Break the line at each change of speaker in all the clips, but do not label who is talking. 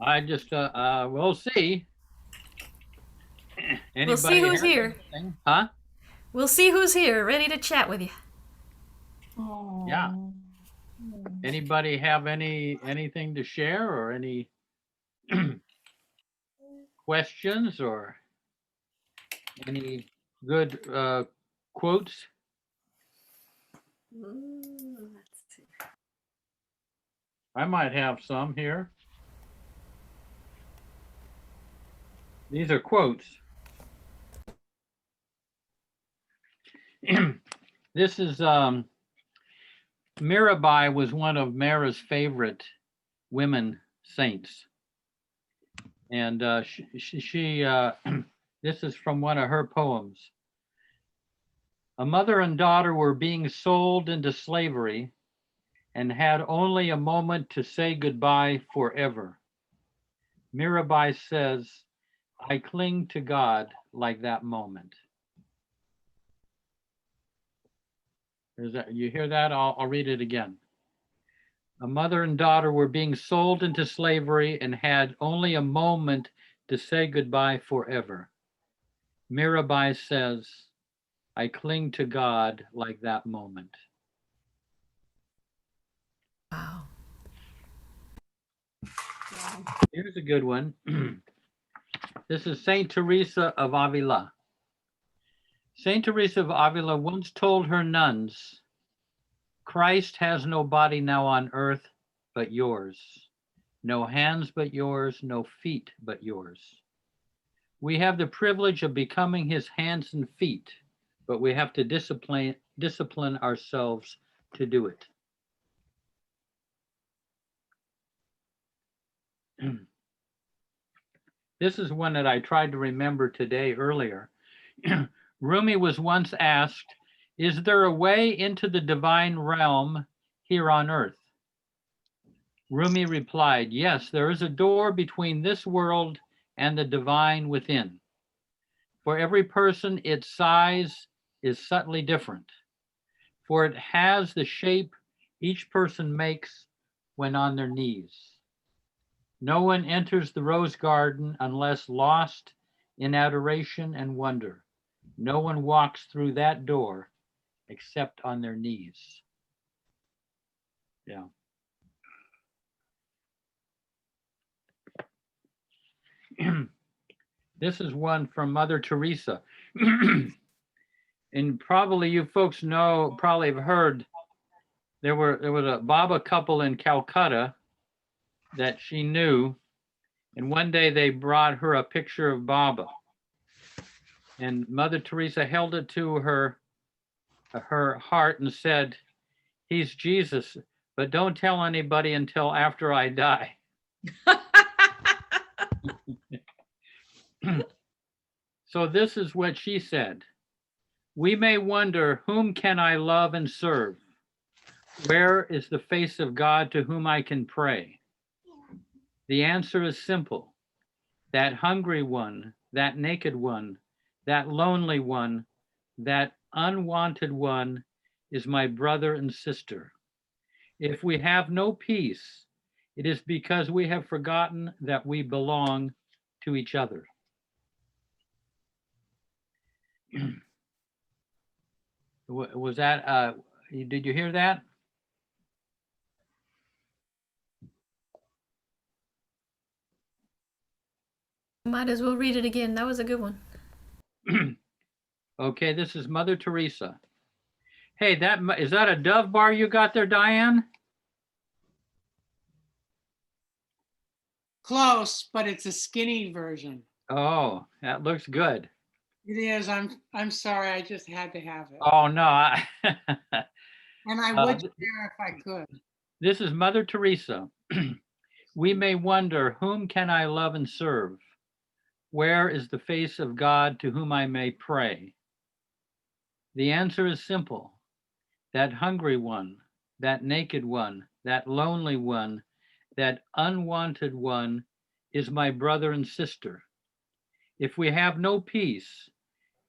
I just, we'll see.
We'll see
Anybody
who's
has
here.
anything? Huh?
We'll see who's here, ready to chat with you.
Yeah.
Oh.
Anybody have anything to share or any questions or any good quotes?
Let's see.
I might have some here. These are quotes. This is Mirabai was one of Mara's favorite women saints, and this is from one of her poems. A mother and daughter were being sold into slavery and had only a moment to say goodbye forever. Mirabai says, I cling to God like that moment. You hear that? I'll read it again. A mother and daughter were being sold into slavery and had only a moment to say goodbye forever. Mirabai says, I cling to God like that moment.
Wow.
Here's a good one. This is Saint Teresa of Avila. Saint Teresa of Avila once told her nuns, Christ has no body now on earth but yours, no hands but yours, no feet but yours. We have the privilege of becoming his hands and feet, but we have to discipline ourselves to do it. This is one that I tried to remember today earlier. Rumi was once asked, is there a way into the divine realm here on earth? Rumi replied, yes, there is a door between this world and the divine within. For every person, its size is subtly different, for it has the shape each person makes when on their knees. No one enters the rose garden unless lost in adoration and wonder. No one walks through that door except on their knees. Yeah. This is one from Mother Teresa. And probably you folks know, probably have heard, there was a Baba couple in Calcutta that she knew, and one day they brought her a picture of Baba, and Mother Teresa held it to her heart and said, he's Jesus, but don't tell anybody until after I die. So this is what she said. We may wonder, whom can I love and serve? Where is the face of God to whom I can pray? The answer is simple. That hungry one, that naked one, that lonely one, that unwanted one is my brother and sister. If we have no peace, it is because we have forgotten that we belong to each other. Was that, did you hear that?
Might as well read it again. That was a good one.
Okay, this is Mother Teresa. Hey, is that a Dove bar you got there, Diane?
Close, but it's a skinny version.
Oh, that looks good.
It is. I'm sorry. I just had to have it.
Oh, no.
And I would share if I could.
This is Mother Teresa. We may wonder, whom can I love and serve? Where is the face of God to whom I may pray? The answer is simple. That hungry one, that naked one, that lonely one, that unwanted one is my brother and sister. If we have no peace,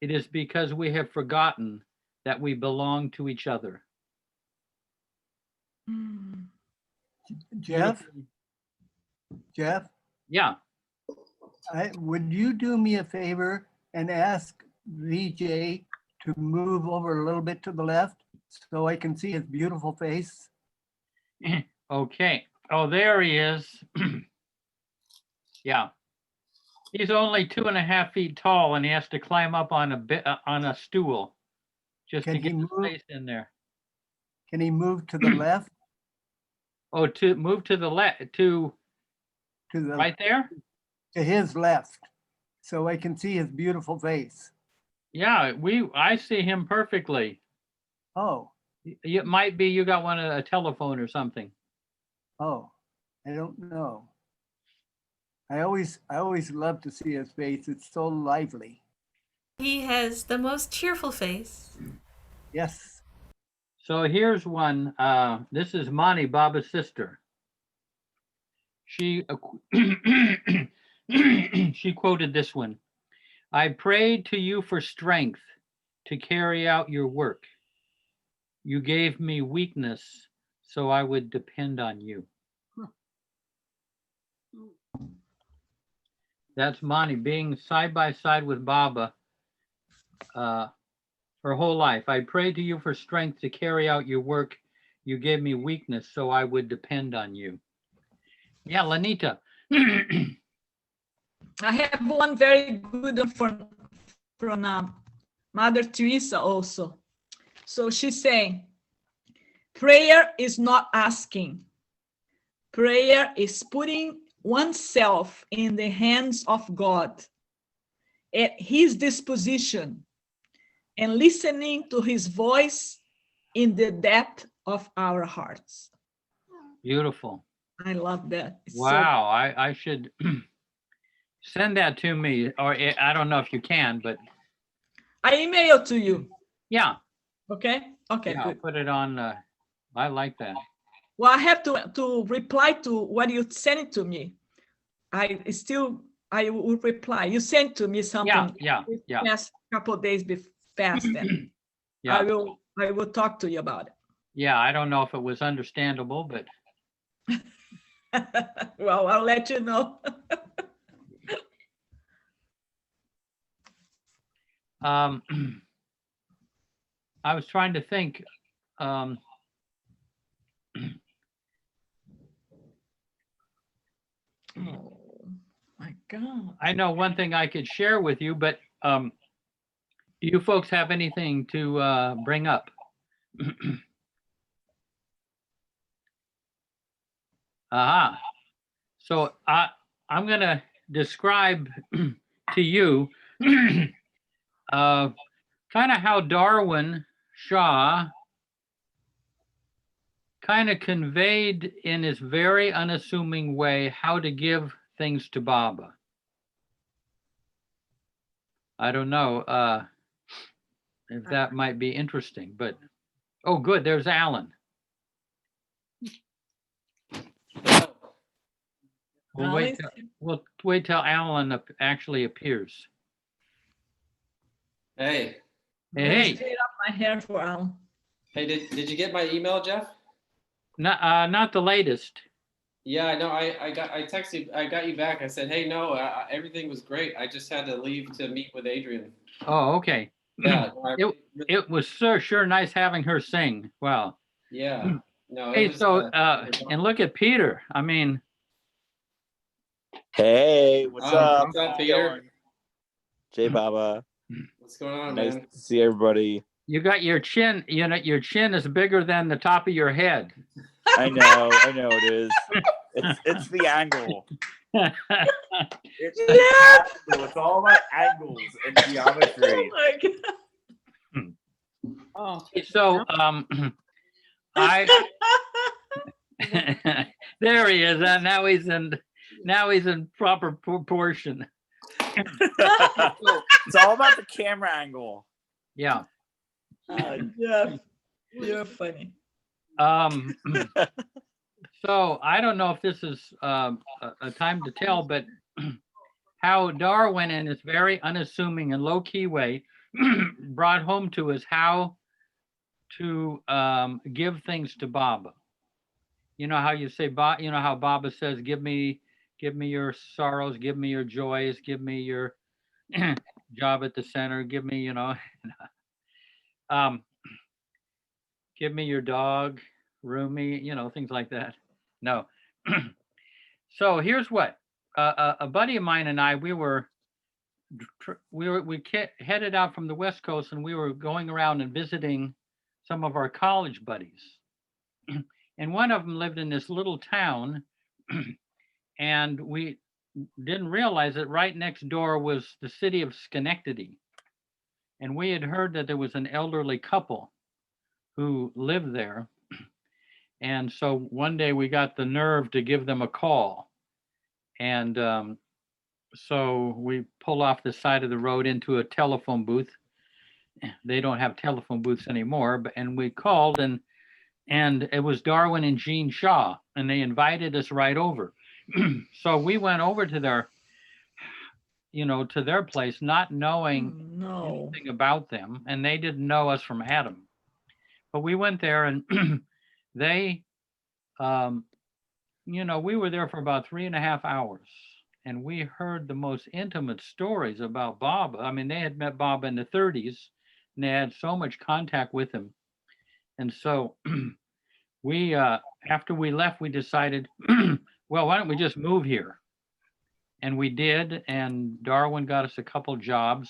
it is because we have forgotten that we belong to each other.
Jeff? Jeff?
Yeah.
Would you do me a favor and ask VJ to move over a little bit to the left so I can see his beautiful face?
Okay. Oh, there he is. Yeah. He's only 2.5 feet tall and he has to climb up on a stool just
Can
to
he
get his
move?
face in there.
Can he move to the left?
Oh, to move to the left, to
To the
right there?
to his left, so I can see his beautiful face.
Yeah, I see him perfectly.
Oh,
It might be you got a telephone or something.
oh, I don't know. I always love to see his face. It's so lively.
He has the most cheerful face.
Yes.
So here's one. This is Monty, Baba's sister. She she quoted this one. I prayed to you for strength to carry out your work. You gave me weakness so I would depend on you. That's Monty being side by side with Baba her whole life. I prayed to you for strength to carry out your work. You gave me weakness so I would depend on you. Yeah, Lanita.
I have one very good one from Mother Teresa also. So she's saying, prayer is not asking. Prayer is putting oneself in the hands of God at his disposition and listening to his voice in the depth of our hearts.
Beautiful.
I love that. It's so-
Wow, I should send that to me, or I don't know if you can, but
I email to you.
yeah,
Okay. Okay.
yeah, I'll
Good.
put it on. I like that.
Well, I have to reply to what you sent it to me. I will reply. You sent to me something.
Yeah.
Past couple of days past then.
Yeah,
I will talk to you about
yeah. I don't know if it was understandable, but
it. Well, I'll let you know.
I was trying to think.
Oh my God.
I know one thing I could share with you, but do you folks have anything to bring up? Aha. So I'm going to describe to you kind of how Darwin Shaw kind of conveyed in his very unassuming way how to give things to Baba. I don't know if that might be interesting, but oh, good. There's Alan. We'll wait till Alan actually appears.
Hey,
Hey,
Straight up my hair for Alan.
hey, did you get my email, Jeff?
not the latest.
Yeah, I know. I texted. I got you back. I said, hey, no, everything was great. I just had to leave to meet with Adrian.
Oh, okay.
Yeah.
It was sure nice having her sing. Wow.
Yeah. No.
Hey, so and look at Peter. I mean,
Hey, what's up?
What's up, Peter?
Jay Baba.
What's going on,
Nice
man?
to see everybody.
you got your chin. You know, your chin is bigger than the top of your head.
I know it is. It's the angle. It's the angle. It's all about angles and geometry.
Oh my God.
Oh,
So I there he is. And now he's in proper proportion.
It's all about the camera angle.
Yeah.
Jeff, you're funny.
So I don't know if this is a time to tell, but how Darwin, in his very unassuming and low-key way, brought home to us how to give things to Baba. You know how you say, you know how Baba says, give me give me your sorrows, give me your joys, give me your job at the center, give me, um, give me your dog, roomie, things like that. No. So here's what a buddy of mine and I, headed out from the West Coast, and we were going around and visiting some of our college buddies. And one of them lived in this little town, and we didn't realize that right next door was the city of Schenectady. And we had heard that there was an elderly couple who lived there. And so one day we got the nerve to give them a call. And so we pull off the side of the road into a telephone booth. They don't have telephone booths anymore, and we called, and it was Darwin and Jean Shaw, and they invited us right over. So we went over to their place, not knowing
No.
anything about them, and they didn't know us from Adam. But we went there, and they, we were there for about 3.5 hours, and we heard the most intimate stories about Bob. I mean, they had met Bob in the 30s, and they had so much contact with him. And so we, after we left, we decided, well, why don't we just move here? And we did, and Darwin got us a couple jobs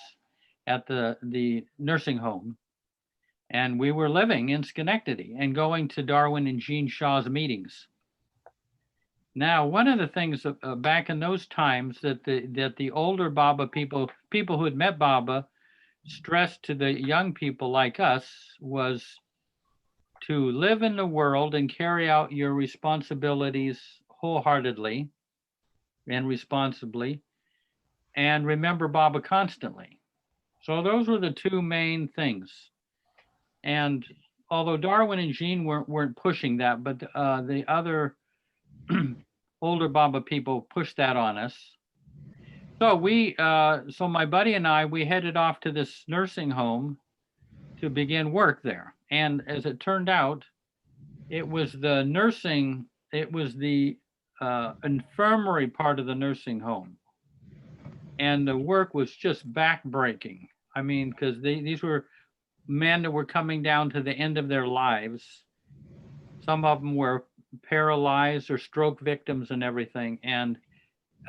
at the nursing home. And we were living in Schenectady and going to Darwin and Jean Shaw's meetings. Now, one of the things back in those times that the older Baba people who had met Baba, stressed to the young people like us was to live in the world and carry out your responsibilities wholeheartedly and responsibly, and remember Baba constantly. So those were the two main things. And although Darwin and Jean weren't pushing that, but the other older Baba people pushed that on us. So so my buddy and I, we headed off to this nursing home to begin work there. And as it turned out, it was the infirmary part of the nursing home. And the work was just backbreaking. I mean, because these were men that were coming down to the end of their lives. Some of them were paralyzed or stroke victims and everything. And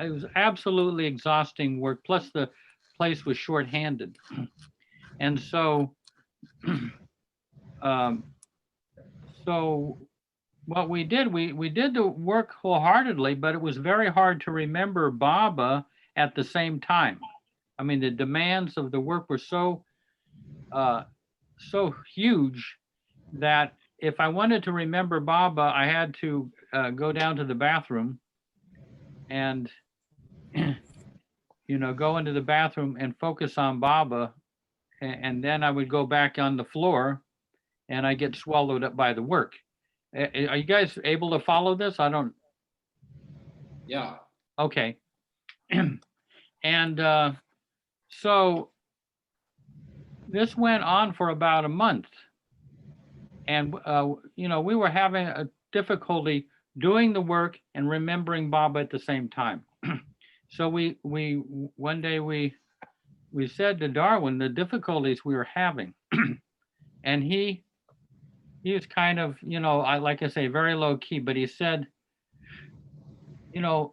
it was absolutely exhausting work. Plus the place was shorthanded. And so, so what we did, we did the work wholeheartedly, but it was very hard to remember Baba at the same time. I mean, the demands of the work were so huge that if I wanted to remember Baba, I had to go down to the bathroom and, go into the bathroom and focus on Baba. And then I would go back on the floor and I get swallowed up by the work. Are you guys able to follow this? I don't.
Yeah.
Okay. And so this went on for about a month. And, we were having a difficulty doing the work and remembering Baba at the same time. So one day we said to Darwin the difficulties we were having. And he was kind of, like I say, very low key, but he said,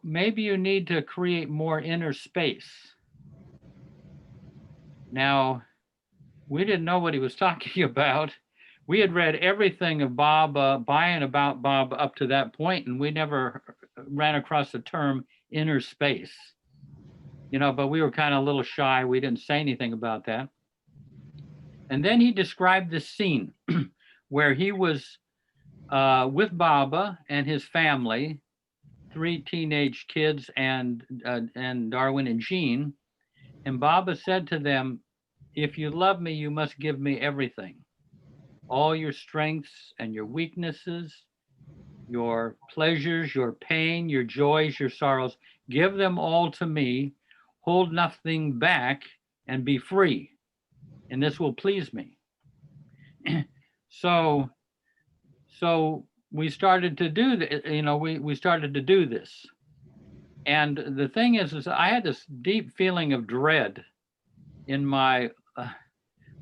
maybe you need to create more inner space. Now, we didn't know what he was talking about. We had read everything of Baba, by and about Baba up to that point, and we never ran across the term inner space. But we were kind of a little shy. We didn't say anything about that. And then he described this scene where he was with Baba and his family, 3 teenage kids and Darwin and Jean. And Baba said to them, "If you love me, you must give me everything. All your strengths and your weaknesses, your pleasures, your pain, your joys, your sorrows, give them all to me. Hold nothing back and be free. And this will please me." So we started to do we started to do this. And the thing is I had this deep feeling of dread in my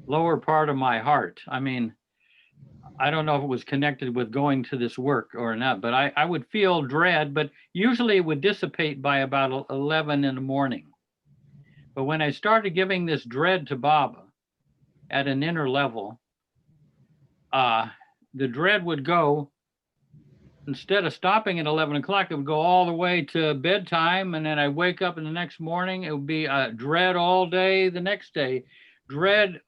lower part of my heart. I mean, I don't know if it was connected with going to this work or not, but I would feel dread, but usually it would dissipate by about 11 in the morning. But when I started giving this dread to Baba at an inner level, the dread would go, instead of stopping at 11 o'clock, it would go all the way to bedtime. And then I wake up in the next morning, it would be dread all day the next day. Dread,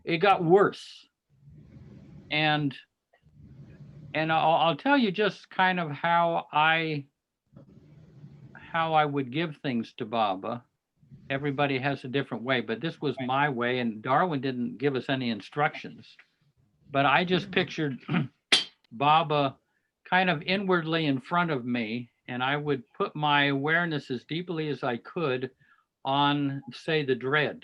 it got worse. And I'll tell you just kind of how I would give things to Baba. Everybody has a different way, but this was my way, and Darwin didn't give us any instructions. But I just pictured Baba kind of inwardly in front of me, and I would put my awareness as deeply as I could on, say, the dread.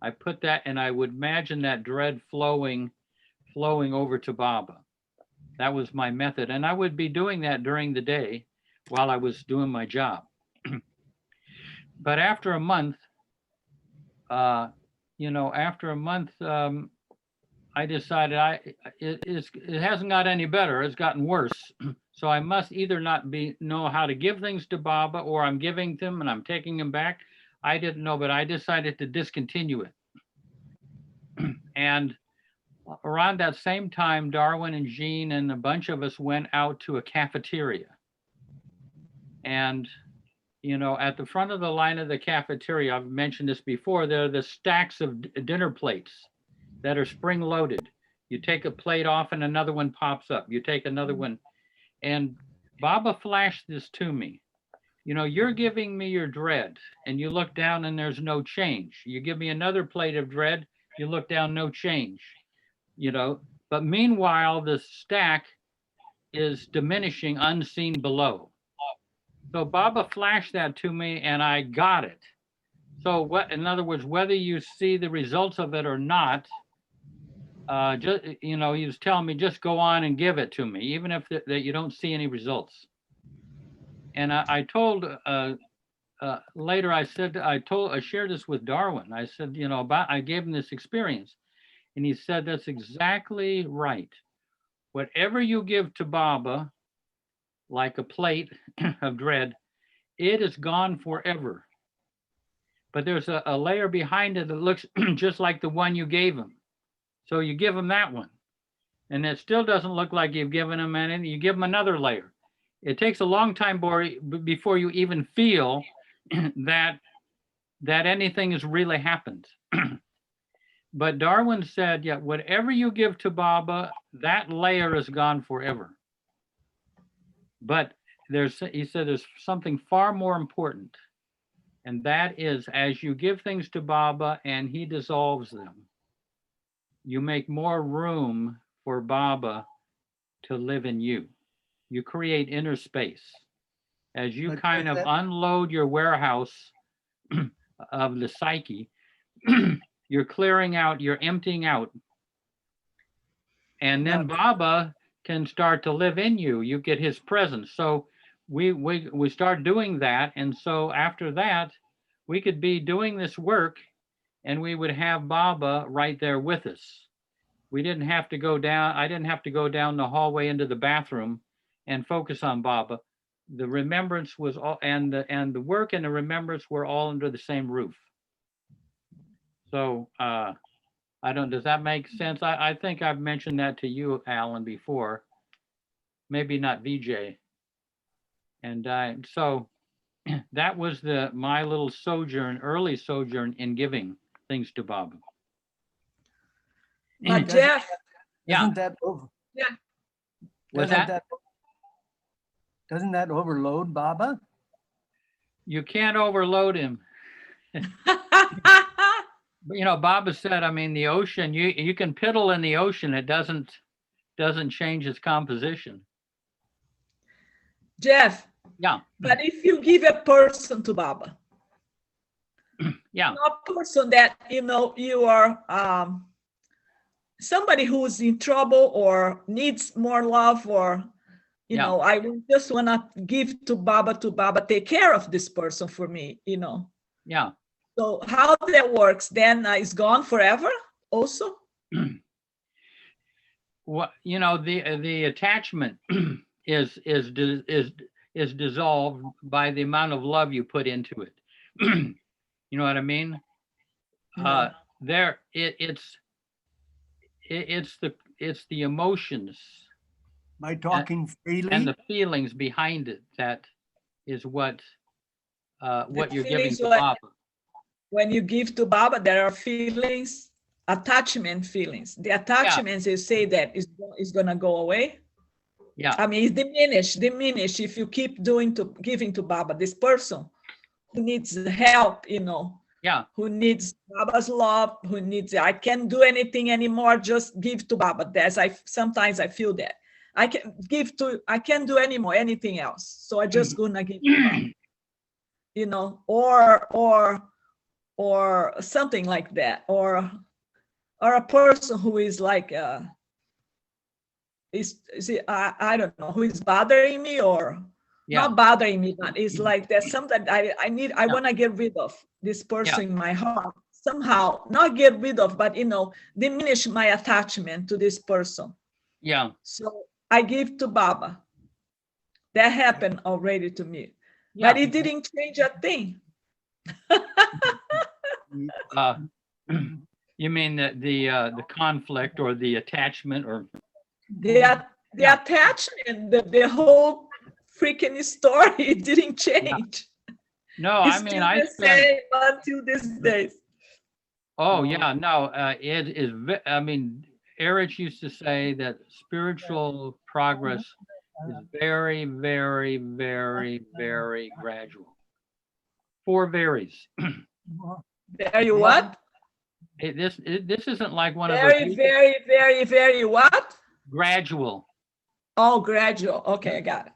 I put that, and I would imagine that dread flowing over to Baba. That was my method. And I would be doing that during the day while I was doing my job. But after a month, I decided it hasn't got any better. It's gotten worse. So I must either not know how to give things to Baba, or I'm giving them and I'm taking them back. I didn't know, but I decided to discontinue it. And around that same time, Darwin and Jean and a bunch of us went out to a cafeteria. And, at the front of the line of the cafeteria, I've mentioned this before, there are the stacks of dinner plates that are spring loaded. You take a plate off and another one pops up. You take another one. And Baba flashed this to me. You're giving me your dread, and you look down and there's no change. You give me another plate of dread, you look down, no change. But meanwhile, the stack is diminishing unseen below. So Baba flashed that to me and I got it. So in other words, whether you see the results of it or not, he was telling me, just go on and give it to me, even if that you don't see any results. And I told, later I shared this with Darwin. I said, I gave him this experience. And he said, that's exactly right. Whatever you give to Baba, like a plate of dread, it is gone forever. But there's a layer behind it that looks just like the one you gave him. So you give him that one. And it still doesn't look like you've given him anything. You give him another layer. It takes a long time before you even feel that anything has really happened. But Darwin said, yeah, whatever you give to Baba, that layer is gone forever. But he said there's something far more important. And that is, as you give things to Baba and he dissolves them, you make more room for Baba to live in you. You create inner space. As you kind of unload your warehouse of the psyche, you're clearing out, you're emptying out. And then Baba can start to live in you. You get his presence. So we start doing that. And so after that, we could be doing this work and we would have Baba right there with us. We didn't have to go down. I didn't have to go down the hallway into the bathroom and focus on Baba. The remembrance was all, and the work and the remembrance were all under the same roof. So does that make sense? I think I've mentioned that to you, Alan, before. Maybe not VJ. And so that was my little early sojourn in giving things to Baba.
But Jeff,
Isn't that over?
Yeah.
What's that?
Doesn't that overload Baba?
You can't overload him. Baba said, the ocean, you can piddle in the ocean. It doesn't change its composition.
Jeff.
Yeah.
But if you give a person to Baba,
yeah,
not a person that you are somebody who's in trouble or needs more love or You
Yeah.
know, I just want to give to Baba, take care of this person for me, you know.
Yeah.
So how that works, then it's gone forever also?
What, you know, the attachment is dissolved by the amount of love you put into it. You know what I mean?
No.
There, it's the emotions
By talking
and
freely,
the feelings behind it that is what you're giving
feelings
to
what-
Baba.
When you give to Baba, there are feelings, attachment feelings. The attachments, you say that is going to go away.
Yeah.
I mean, it's diminish if you keep giving to Baba, this person who needs help, you know,
Yeah.
who needs Baba's love, who needs, I can't do anything anymore, just give to Baba. Sometimes I feel that. I can't do anymore, anything else. So I just gonna give to Baba, you know, or something like that, or a person who is like, I don't know, who is bothering me or
Yeah.
not bothering me, but it's like there's something I
Yeah.
want to get rid of this person
Yeah.
in my heart somehow, not get rid of, but you know, diminish my attachment to this person.
Yeah.
So I give to Baba. That happened already to me,
Yeah.
but it didn't change a thing.
Uh, you mean the conflict or the attachment or
The
Yeah.
attachment, the whole freaking story, it didn't change.
no?
It's
I mean,
still
I
the
spent.
same until these days.
Oh yeah, no. It is. I mean, Erich used to say that spiritual progress is very, very, very, very gradual. Four varies.
Very what?
This isn't like one of those
Very, very, very, very what?
gradual.
Oh, gradual. Okay, I got it.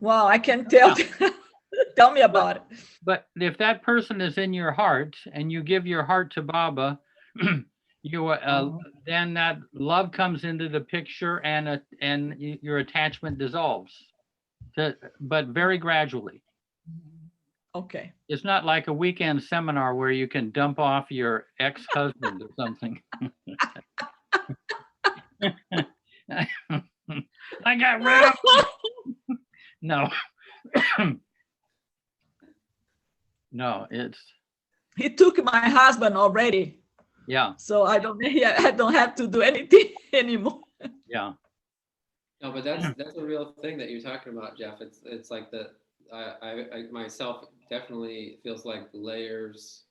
Wow, I can tell. Tell me about it.
But if that person is in your heart and you give your heart to Baba, you then that love comes into the picture and your attachment dissolves. But very gradually.
Okay.
It's not like a weekend seminar where you can dump off your ex-husband or something. I got rid of him. No. No, it's
He took my husband already,
yeah,
so I don't have to do anything anymore.
yeah,
No, but that's a real thing that you're talking about, Jeff. It's like I myself definitely feels like layers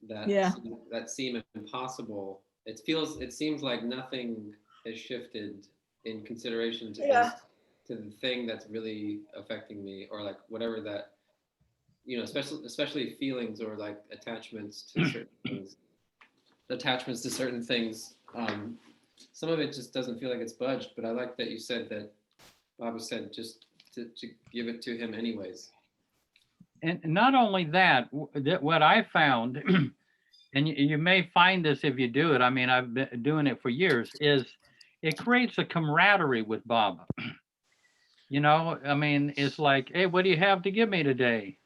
that
Yeah.
that seem impossible. It seems like nothing has shifted in consideration to
Yeah.
to the thing that's really affecting me, or like whatever that, you know, especially feelings or like attachments to certain things. Attachments to certain things. Some of it just doesn't feel like it's budged, but I like that you said that Baba said just to give it to him anyways.
and not only that, what I found, and you may find this if you do it. I mean, I've been doing it for years. Is it creates a camaraderie with Baba. You know, I mean, it's like, hey, what do you have to give me today?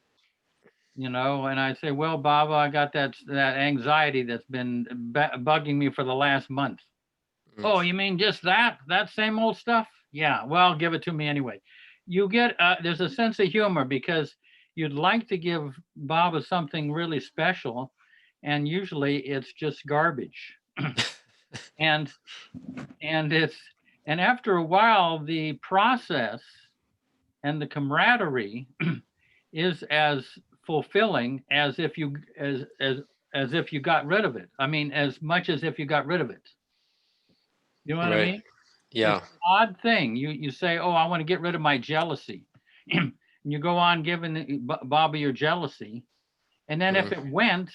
You know, and I say, well, Baba, I got that anxiety that's been bugging me for the last month. Oh, you mean just that same old stuff? Yeah, well, give it to me anyway. You get there's a sense of humor because you'd like to give Baba something really special, and usually it's just garbage. and and after a while, the process and the camaraderie is as fulfilling as if you as if you got rid of it. I mean, as much as if you got rid of it. You know what I mean?
Yeah.
It's an odd thing. You say, oh, I want to get rid of my jealousy. And you go on giving Baba your jealousy. And then if it went,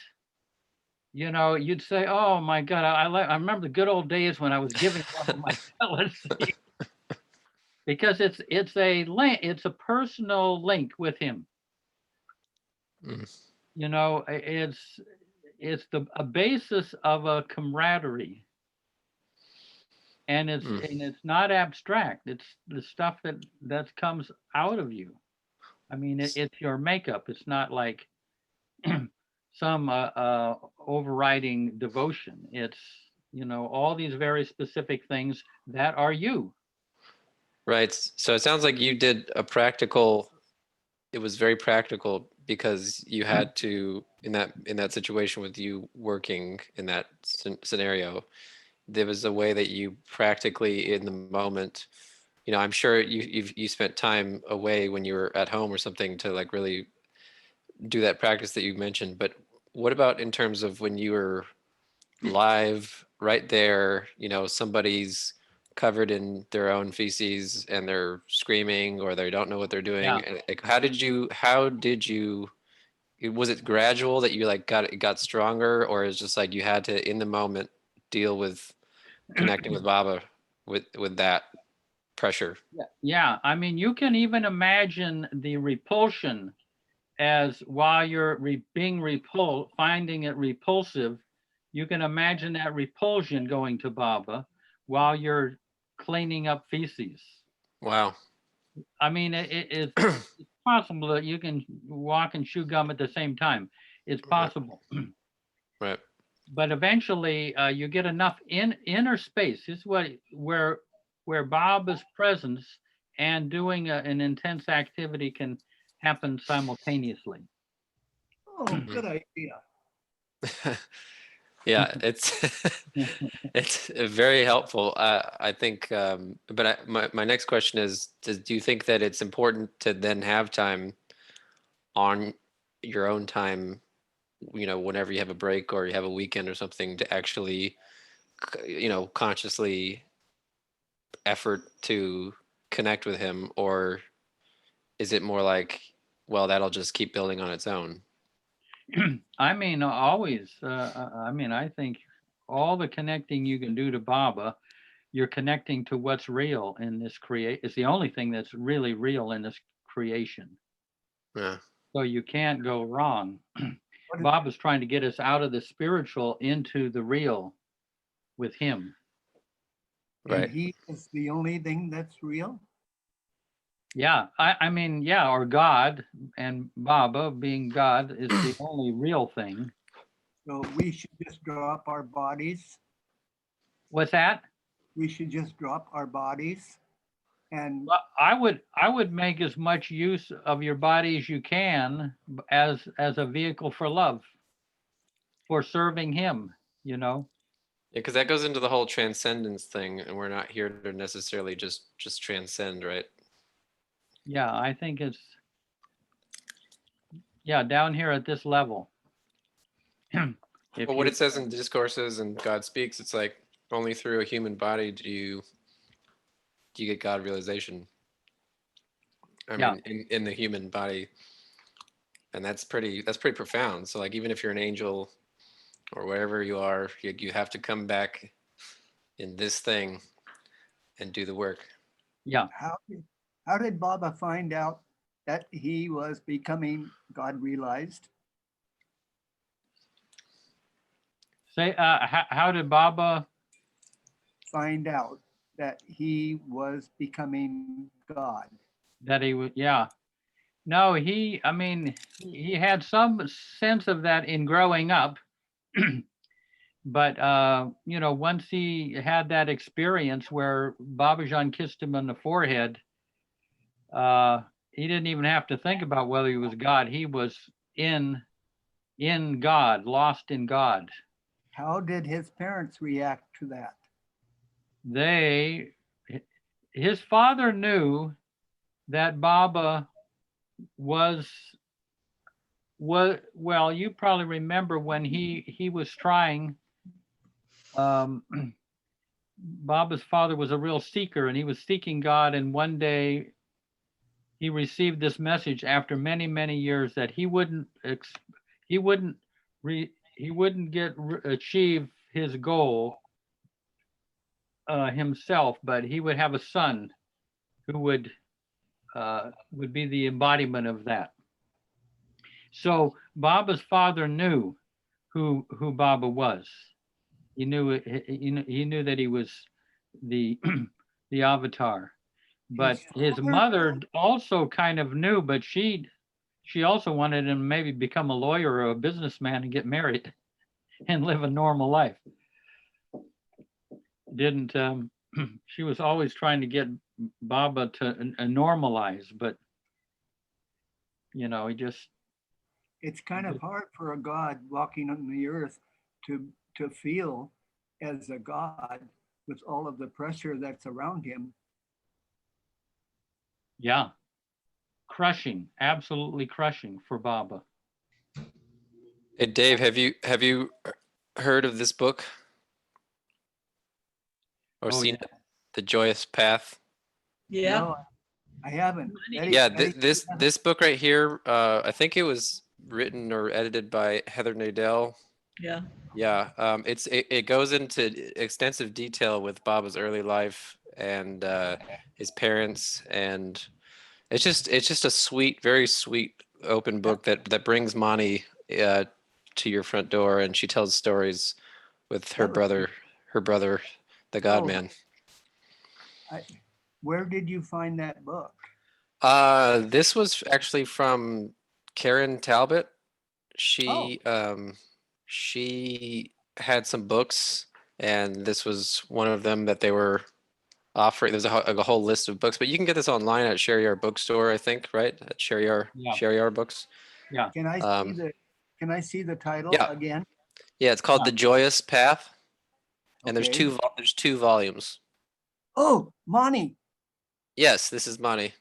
you know, you'd say, oh my God, I remember the good old days when I was giving Baba my jealousy. Because it's a link, it's a personal link with him. You know, it's a basis of a camaraderie. and it's not abstract. It's the stuff that comes out of you. I mean, it's your makeup. It's not like some overriding devotion. It's, all these very specific things that are you.
Right. So it sounds like you did it was very practical because you had to, in that situation with you working in that scenario, there was a way that you practically in the moment, I'm sure you spent time away when you were at home or something to like really do that practice that you mentioned. But what about in terms of when you were live right there, somebody's covered in their own feces and they're screaming or they don't know what they're doing.
Yeah.
And like, how did you, was it gradual that you like got stronger, or is just like you had to in the moment deal with connecting with Baba with that pressure?
Yeah. I mean, you can even imagine the repulsion as while you're being finding it repulsive, you can imagine that repulsion going to Baba while you're cleaning up feces.
Wow.
I mean, it's possible that you can walk and chew gum at the same time. It's possible.
Right.
But eventually you get enough inner space. This is where Baba's presence and doing an intense activity can happen simultaneously.
Oh, good idea.
Yeah, it's very helpful. I think, but my next question is, do you think that it's important to then have time on your own time, whenever you have a break or you have a weekend or something, to actually, consciously effort to connect with him? Or is it more like, well, that'll just keep building on its own?
I mean, always. I think all the connecting you can do to Baba, you're connecting to what's real in this It's the only thing that's really real in this creation.
Yeah.
So you can't go wrong. Baba's trying to get us out of the spiritual into the real with him.
Right.
And he is the only thing that's real?
Yeah, I mean, yeah, or God, and Baba being God is the only real thing.
So we should just drop our bodies.
What's that?
We should just drop our bodies and
Well, I would make as much use of your body as you can as a vehicle for love, for serving him,
Yeah, because that goes into the whole transcendence thing, and we're not here to necessarily just transcend, right?
Yeah, I think it's, down here at this level.
Well, what it says in discourses and God speaks, it's like only through a human body do you get God realization. I mean, in the human body, and that's pretty profound. So like, even if you're an angel or wherever you are, you have to come back in this thing and do the work.
Yeah.
how did Baba find out that he was becoming God realized?
Say, how did Baba
Find out that he was becoming God?
that he was? Yeah. No, I mean, he had some sense of that in growing up. But, once he had that experience where Babajan kissed him on the forehead, he didn't even have to think about whether he was God. He was in God, lost in God.
How did his parents react to that?
His father knew that Baba was, well, you probably remember when he was trying, Baba's father was a real seeker, and he was seeking God, and one day he received this message after many, many years that he wouldn't achieve his goal himself, but he would have a son who would be the embodiment of that. So Baba's father knew who Baba was. He knew that he was the the avatar. But his
father-
mother also kind of knew, but she also wanted him to maybe become a lawyer or a businessman and get married and live a normal life. Didn't she was always trying to get Baba to normalize, but you know, he just
It's kind of hard for a God walking on the earth to feel as a God with all of the pressure that's around him.
yeah, crushing, absolutely crushing for Baba.
Hey Dave, have you heard of this book or
Oh,
seen
yeah.
it? The Joyous Path?
Yeah.
No, I haven't. Betty-
Yeah,
Betty-
this book right here, I think it was written or edited by Heather Nadell.
Yeah.
Yeah, it goes into extensive detail with Baba's early life and his parents, and it's just a sweet, very sweet open book that brings Mani to your front door, and she tells stories with her brother, the God
Oh.
Man.
Where did you find that book?
This was actually from Karen Talbot. She she had some books, and this was one of them that they were offering. There's a whole list of books, but you can get this online at Sherryar Bookstore, I think, right? At Sherryar
Yeah.
Sherryar Books.
Can I
Um,
see the title
yeah.
again?
Yeah, it's called The Joyous Path, and there's
Okay.
two volumes.
Oh, Monty,
Yes, this is Mani.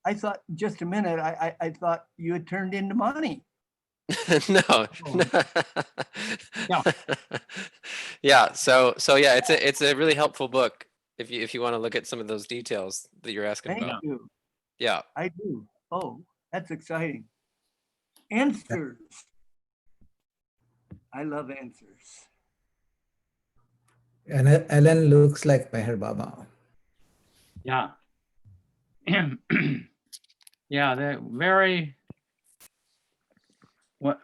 I thought, just a minute, I thought you had turned into Monty.
No.
Yeah.
Yeah. So yeah, it's a really helpful book if you want to look at some of those details that you're asking
Thank
about.
you.
Yeah.
I do. Oh, that's exciting. Answers. I love answers.
And Ellen looks like Meher Baba.
Yeah. Yeah, they're very. Well,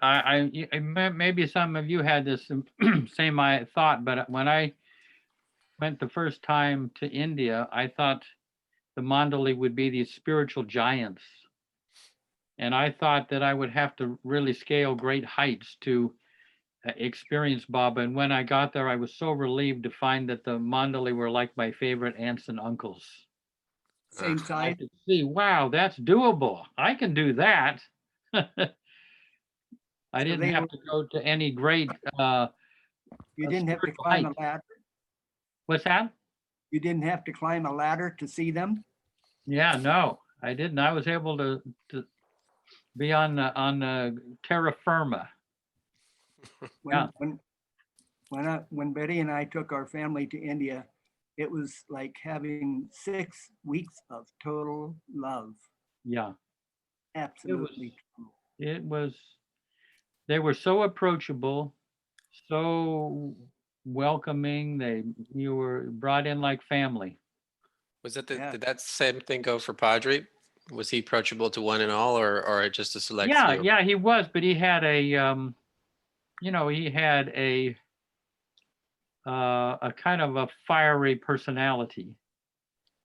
maybe some of you had this same thought, but when I went the first time to India, I thought the Mandali would be these spiritual giants. And I thought that I would have to really scale great heights to experience Baba. And when I got there, I was so relieved to find that the Mandali were like my favorite aunts and uncles.
Same
I
size.
could see, wow, that's doable. I can do that. I didn't
they
have
were-
to go to any great,
You
a
didn't have to
spiritual
climb
height.
a ladder.
What's that?
You didn't have to climb a ladder to see them.
Yeah, no, I didn't. I was able to be on terra firma. Yeah.
When Betty and I took our family to India, it was like having 6 weeks of total love.
Yeah,
Absolutely true.
it was. They were so approachable, so welcoming. You were brought in like family.
Was that
Yeah.
did that same thing go for Padre? Was he approachable to one and all, or just a select
Yeah,
few?
yeah, he was, but he had he had a kind of a fiery personality.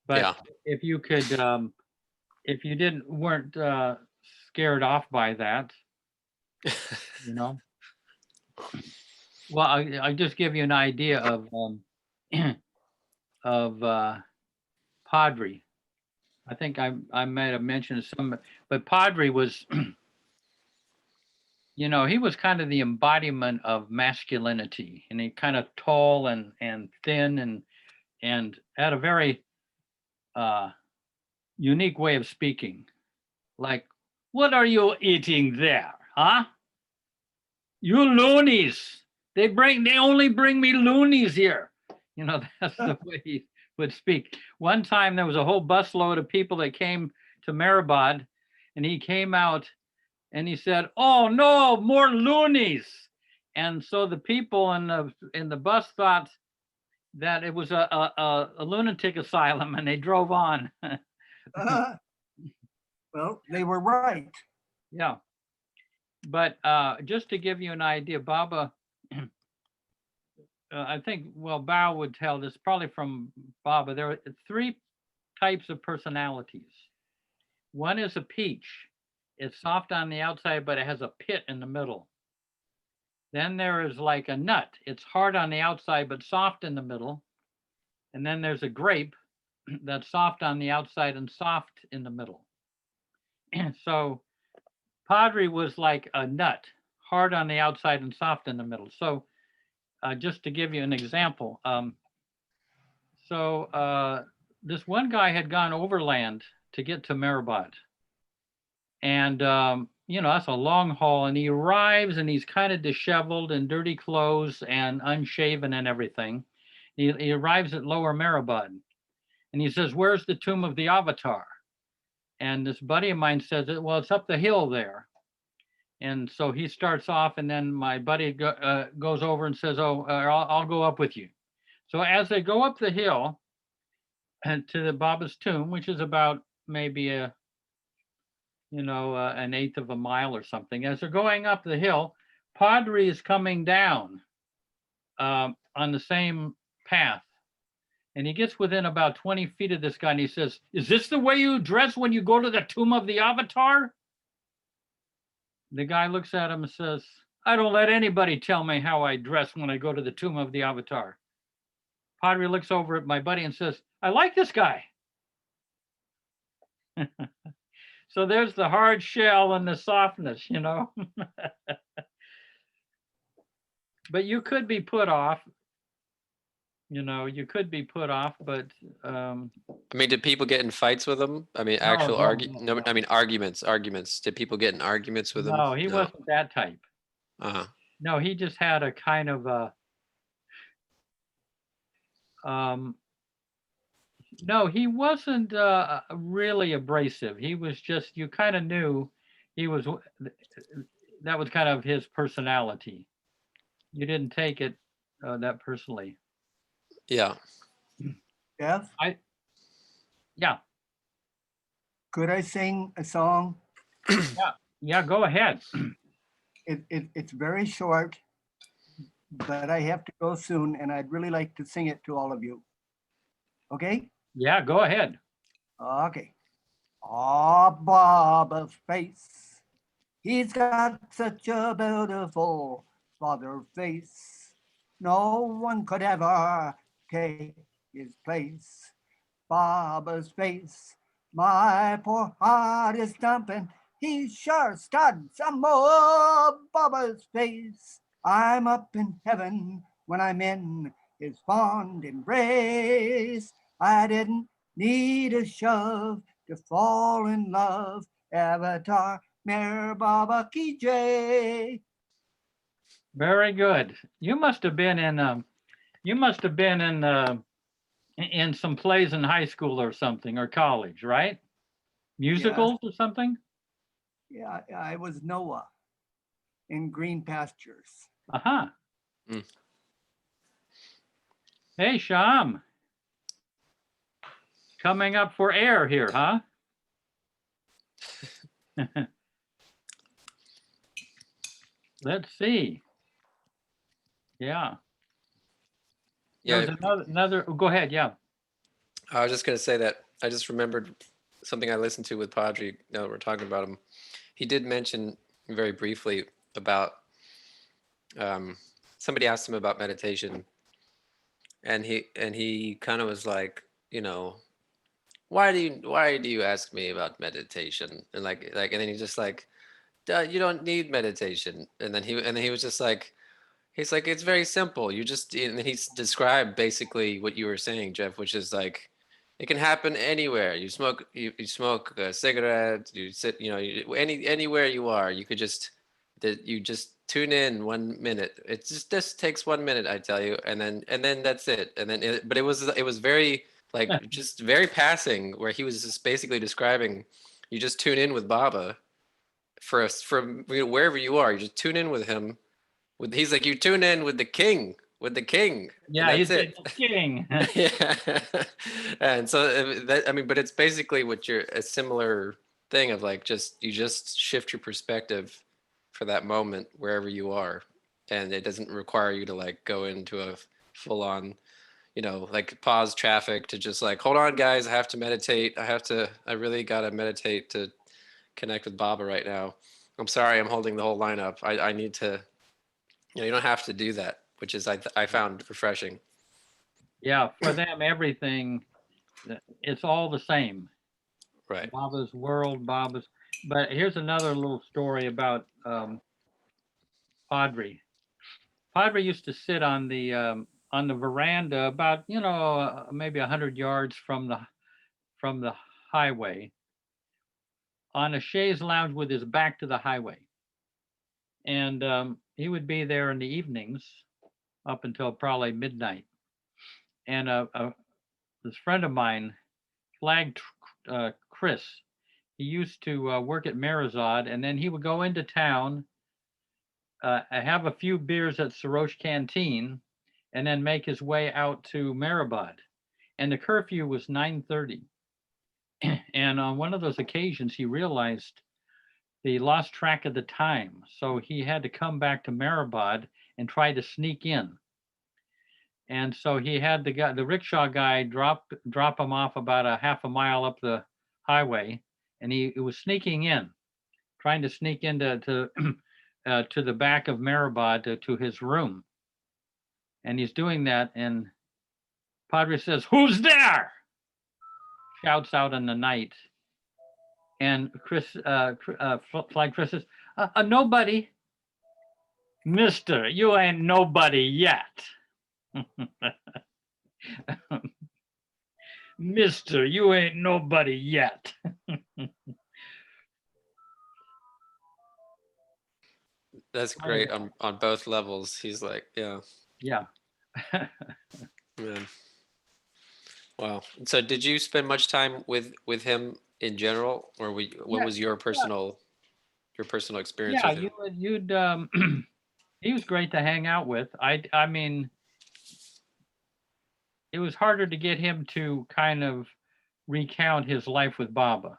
But
Yeah.
if you could, if you weren't scared off by that, you know. Well, I just give you an idea of of Padre. I think I might have mentioned some, but Padre was, you know, he was kind of the embodiment of masculinity, and he kind of tall and thin and had a very unique way of speaking. Like, what are you eating there, huh? You loonies. They only bring me loonies here. You know, that's the way he would speak. One time there was a whole busload of people that came to Mehrabad, and he came out and he said, "Oh no, more loonies." And so the people in the bus thought that it was a lunatic asylum, and they drove on.
Well, they were right.
Yeah. But just to give you an idea, Baba I think, well, Bao would tell this probably from Baba. There are three types of personalities. One is a peach. It's soft on the outside, but it has a pit in the middle. Then there is like a nut. It's hard on the outside, but soft in the middle. And then there's a grape that's soft on the outside and soft in the middle. So Padre was like a nut, hard on the outside and soft in the middle. So just to give you an example, this one guy had gone overland to get to Merabat. And, that's a long haul. And he arrives and he's kind of disheveled and dirty clothes and unshaven and everything. He arrives at Lower Merabat and he says, "Where's the tomb of the Avatar?" And this buddy of mine says, "Well, it's up the hill there." And so he starts off, and then my buddy goes over and says, "Oh, I'll go up with you." So as they go up the hill and to the Baba's tomb, which is about maybe an eighth of a mile or something, as they're going up the hill, Padre is coming down on the same path. And he gets within about 20 feet of this guy and he says, "Is this the way you dress when you go to the tomb of the Avatar?" The guy looks at him and says, "I don't let anybody tell me how I dress when I go to the tomb of the Avatar." Padre looks over at my buddy and says, "I like this guy." So there's the hard shell and the softness, But you could be put off. But
I mean, did people get in fights with him? I mean,
no.
I mean, arguments. Did people get in arguments with him?
No, he wasn't that type.
Uh-huh.
No, he just had a kind of no, he wasn't really abrasive. He was just, you kind of knew that was kind of his personality. You didn't take it that personally.
Yeah.
Jeff,
Yeah,
could I sing a song?
yeah, go ahead.
It's very short, but I have to go soon, and I'd really like to sing it to all of you. Okay?
Yeah, go ahead.
Okay. Oh, Baba's face. He's got such a beautiful father face. No one could ever take his place. Baba's face. My poor heart is thumping. He sure's got some more Baba's face. I'm up in heaven when I'm in his fond embrace. I didn't need a shove to fall in love. Avatar, Mer Baba Ki Jai.
Very good. You must have been in some plays in high school or something, or college, right? Musicals or something?
Yeah, I was Noah in Green Pastures.
Uh-huh.
Mm.
Hey, Sham. Coming up for air here, huh? Let's see. Yeah.
Yeah.
There's another, go ahead, yeah.
I was just going to say that I just remembered something I listened to with Padre. Now that we're talking about him, he did mention very briefly about somebody asked him about meditation, and he kind of was like, why do you ask me about meditation? And like and then he's just like, "Duh, you don't need meditation." And then he was just like, he's like, "It's very simple. You just," and then he's described basically what you were saying, Jeff, which is like, it can happen anywhere. You smoke a cigarette, you sit, anywhere you are, you just tune in 1 minute. It just takes 1 minute, I tell you, and then that's it. And then, but it was very like just very passing, where he was just basically describing, you just tune in with Baba from wherever you are. You just tune in with him. He's like, you tune in with the king.
Yeah, he's
it.
the king.
Yeah. And so but it's basically a similar thing of like, you just shift your perspective for that moment wherever you are, and it doesn't require you to like go into a full on, like pause traffic to just like, hold on guys, I have to meditate. I really gotta meditate to connect with Baba right now. I'm sorry, I'm holding the whole lineup. I need to, you don't have to do that, which is I found refreshing.
Yeah, for them, everything, it's all the same.
Right.
Baba's world, Baba's. But here's another little story about Padre. Padre used to sit on the veranda about maybe 100 yards from the highway on a chaise lounge with his back to the highway, and he would be there in the evenings up until probably midnight. And this friend of mine flagged Chris. He used to work at Marizod, and then he would go into town, have a few beers at Sarosh Canteen, and then make his way out to Maribad. And the curfew was 9:30. And on one of those occasions, he realized he lost track of the time. So he had to come back to Maribad and try to sneak in. And so he had the rickshaw guy, drop him off about a half a mile up the highway, and he was sneaking in, trying to sneak into to the back of Maribad to his room. And he's doing that, and Padre says, "Who's there?" Shouts out in the night. And Flag Chris says, "Nobody." "Mister, you ain't nobody yet." "Mister, you ain't nobody yet."
That's great on both levels. He's like, yeah.
Yeah.
Man. Wow. So did you spend much time with him in general, or what was your personal experience
Yeah,
with him?
you'd he was great to hang out with. I mean, it was harder to get him to kind of recount his life with Baba.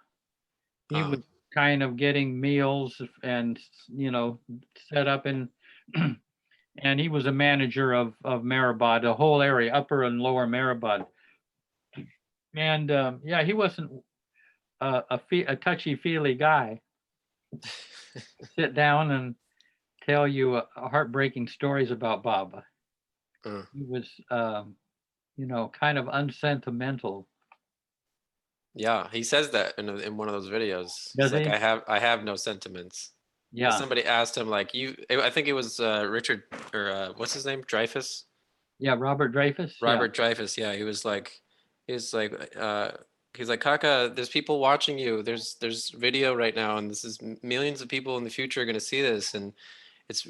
He was kind of getting meals and set up in and he was a manager of Maribad, the whole area, upper and lower Maribad. And yeah, he wasn't a touchy-feely guy. Sit down and tell you heartbreaking stories about Baba. He was, kind of unsentimental.
Yeah, he says that in one of those videos.
Does
He's like,
he?
I have no sentiments.
Yeah.
Somebody asked him like, I think it was Richard, or what's his name, Dreyfus.
Yeah, Robert Dreyfus.
Robert Dreyfus. Yeah, he's like, Kaka, there's people watching you. There's video right now, and this is millions of people in the future are going to see this, and it's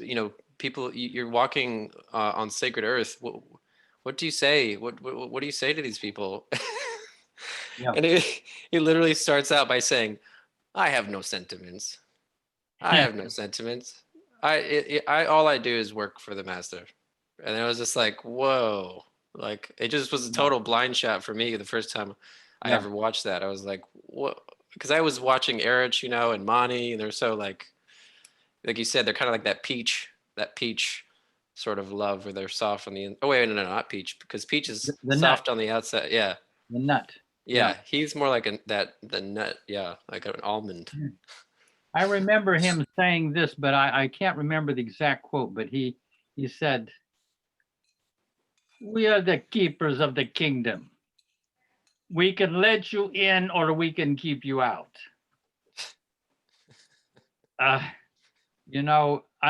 people. You're walking on sacred earth. What do you say? What do you say to these people?
Yeah.
And he literally starts out by saying, "I have no sentiments. I have no sentiments. I all I do is work for the master." And it was just like, whoa. Like, it just was a total blind shot for me the first time I ever watched that. I was like, what? Because I was watching Erich, and Mani, and they're so like you said, they're kind of like that peach sort of love where they're soft on the oh wait, no, not peach, because peach is
The
soft
nut.
on the outside. Yeah.
The nut.
Yeah, he's more like the nut. Yeah, like an almond.
I remember him saying this, but I can't remember the exact quote, but he said, "We are the keepers of the kingdom. We can let you in or we can keep you out." I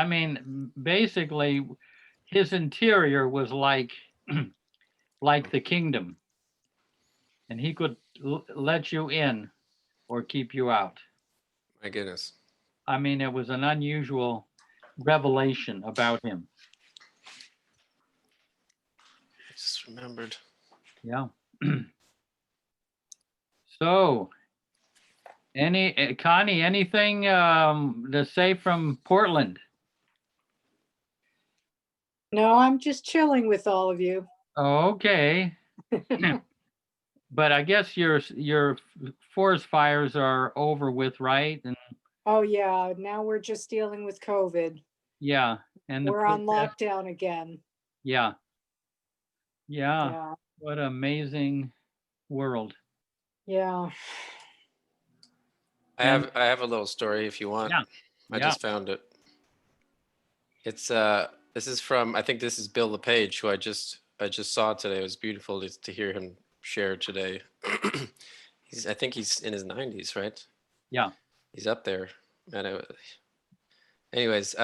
mean, basically, his interior was like the kingdom, and he could let you in or keep you out.
My goodness.
I mean, it was an unusual revelation about him.
I just remembered.
Yeah. So, Connie, anything to say from Portland?
No, I'm just chilling with all of you.
Okay. But I guess your forest fires are over with, right? And
Oh, yeah, now we're just dealing with COVID.
yeah, and
We're on lockdown again.
Yeah. Yeah.
Yeah.
What an amazing world.
Yeah.
And
I have a little story if you want.
yeah,
I
yeah.
just found it. It's this is from, I think this is Bill LePage, who I just saw today. It was beautiful to hear him share today. I think he's in his 90s, right?
Yeah.
He's up there. And anyways,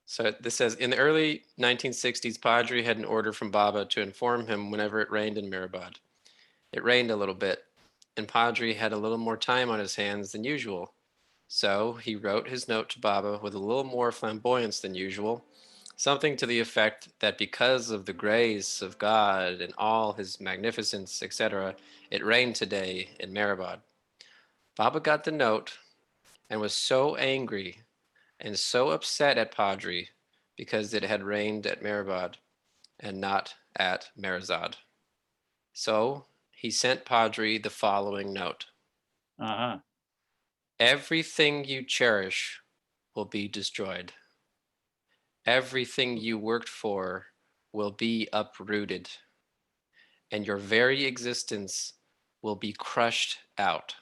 so this says, in the early 1960s, Padre had an order from Baba to inform him whenever it rained in Mirabad. It rained a little bit, and Padre had a little more time on his hands than usual. So he wrote his note to Baba with a little more flamboyance than usual, something to the effect that because of the grace of God and all his magnificence, etc., it rained today in Mirabad. Baba got the note and was so angry and so upset at Padre because it had rained at Mirabad and not at Merazad. So he sent Padre the following note.
Uh-huh.
Everything you cherish will be destroyed. Everything you worked for will be uprooted, and your very existence will be crushed out.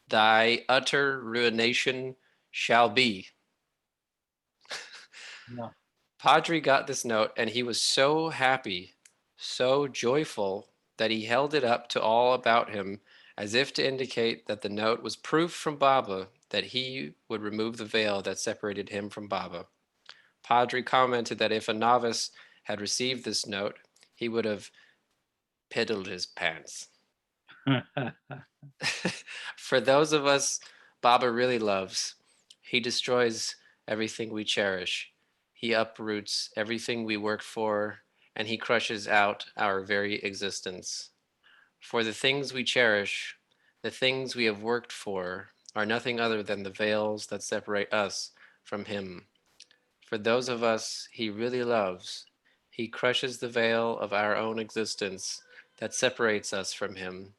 Thy utter ruination shall be.
Yeah.
Padre got this note, and he was so happy, so joyful, that he held it up to all about him as if to indicate that the note was proof from Baba that he would remove the veil that separated him from Baba. Padre commented that if a novice had received this note, he would have piddled his pants. For those of us Baba really loves, he destroys everything we cherish. He uproots everything we work for, and he crushes out our very existence. For the things we cherish, the things we have worked for, are nothing other than the veils that separate us from him. For those of us he really loves, he crushes the veil of our own existence that separates us from him,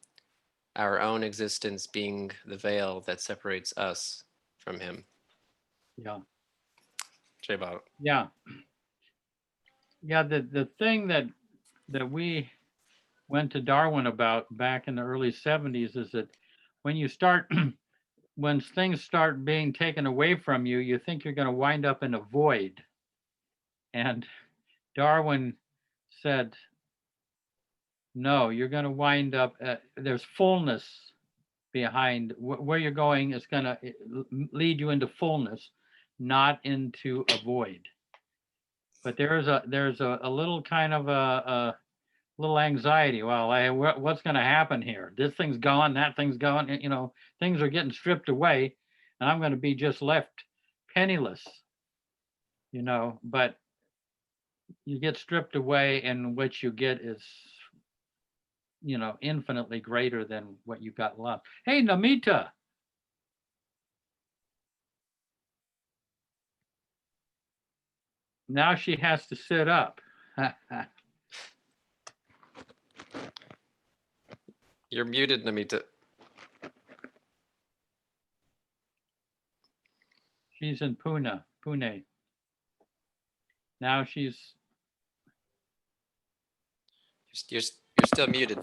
our own existence being the veil that separates us from him.
Yeah.
Jai Baba.
Yeah. Yeah. The thing that we went to Darwin about back in the early 70s is that when you start when things start being taken away from you, you think you're going to wind up in a void. And Darwin said, no, you're going to wind up there's fullness behind where you're going is going to lead you into fullness, not into a void. But there's a little kind of a little anxiety. Well, what's going to happen here? This thing's gone, that thing's gone. You know, things are getting stripped away, and I'm going to be just left penniless. You know, but you get stripped away, and what you get is, you know, infinitely greater than what you got left. Hey, Namita. Now she has to sit up.
You're muted, Namita.
She's in Pune. Now she's.
You're still muted.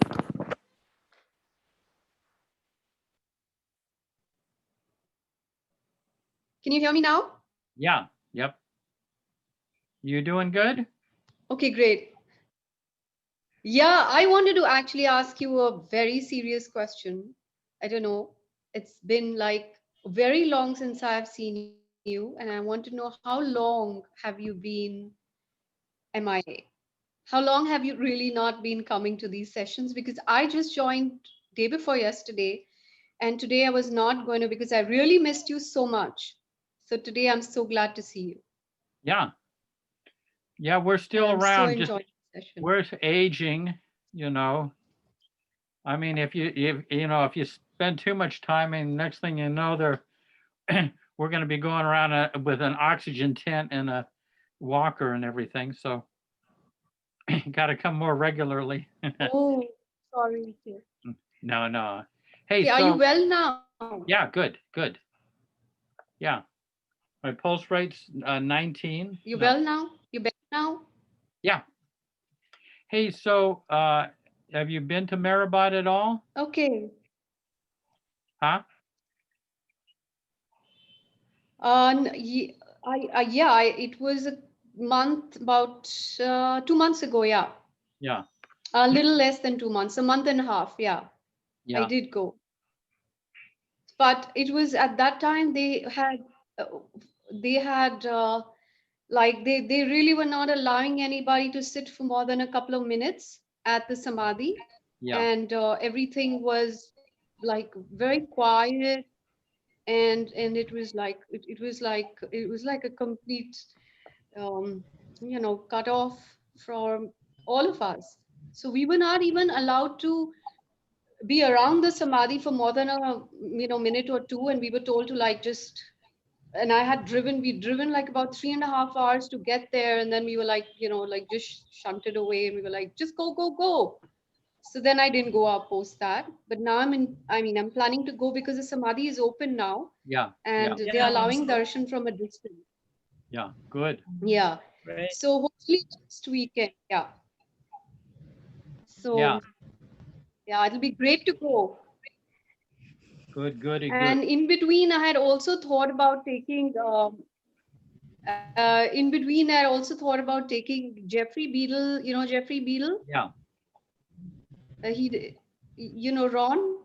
Can you hear me now?
Yeah. Yep. You doing good?
Okay, great. Yeah, I wanted to actually ask you a very serious question. I don't know. It's been like very long since I've seen you, and I want to know how long have you been MIA? How long have you really not been coming to these sessions? Because I just joined day before yesterday, and today I was not going to because I really missed you so much. So today I'm so glad to see you.
Yeah. Yeah, we're still
I'm so
around. Just
enjoying the session.
we're aging, you know. I mean, if if you spend too much time, and next thing you know, we're going to be going around with an oxygen tent and a walker and everything. So got to come more regularly.
Oh, sorry.
No. Hey,
Okay, are you
so
well now?
yeah, good. Yeah, my pulse rate's 19.
You
No,
well now? You better now?
yeah. Hey, so have you been to Mehrabad at all?
Okay.
Huh?
It was a month, about 2 months ago. Yeah,
Yeah,
a little less than 2 months, a month and a half. Yeah, I
yeah,
did go, but it was at that time uh, they had like they really were not allowing anybody to sit for more than a couple of minutes at the samadhi,
yeah,
and everything was like very quiet, and it was like a complete cut off from all of us. So we were not even allowed to be around the samadhi for more than a minute or two, and we were told to like just. And I had we'd driven like about 3.5 hours to get there, and then we were like, like just shunted away, and we were like, just go, go, go. So then I didn't go up post that, but now I'm planning to go because the samadhi is open now,
yeah,
and
yeah,
they're allowing darshan from a distance.
yeah. Good.
Yeah.
Great.
So hopefully next weekend. Yeah.
Yeah,
So yeah, it'll be great to go.
good, goody, good.
And in between, I had also thought about taking. In between, I also thought about taking Jeffrey Beadle. You know Jeffrey Beadle.
Yeah,
Ron.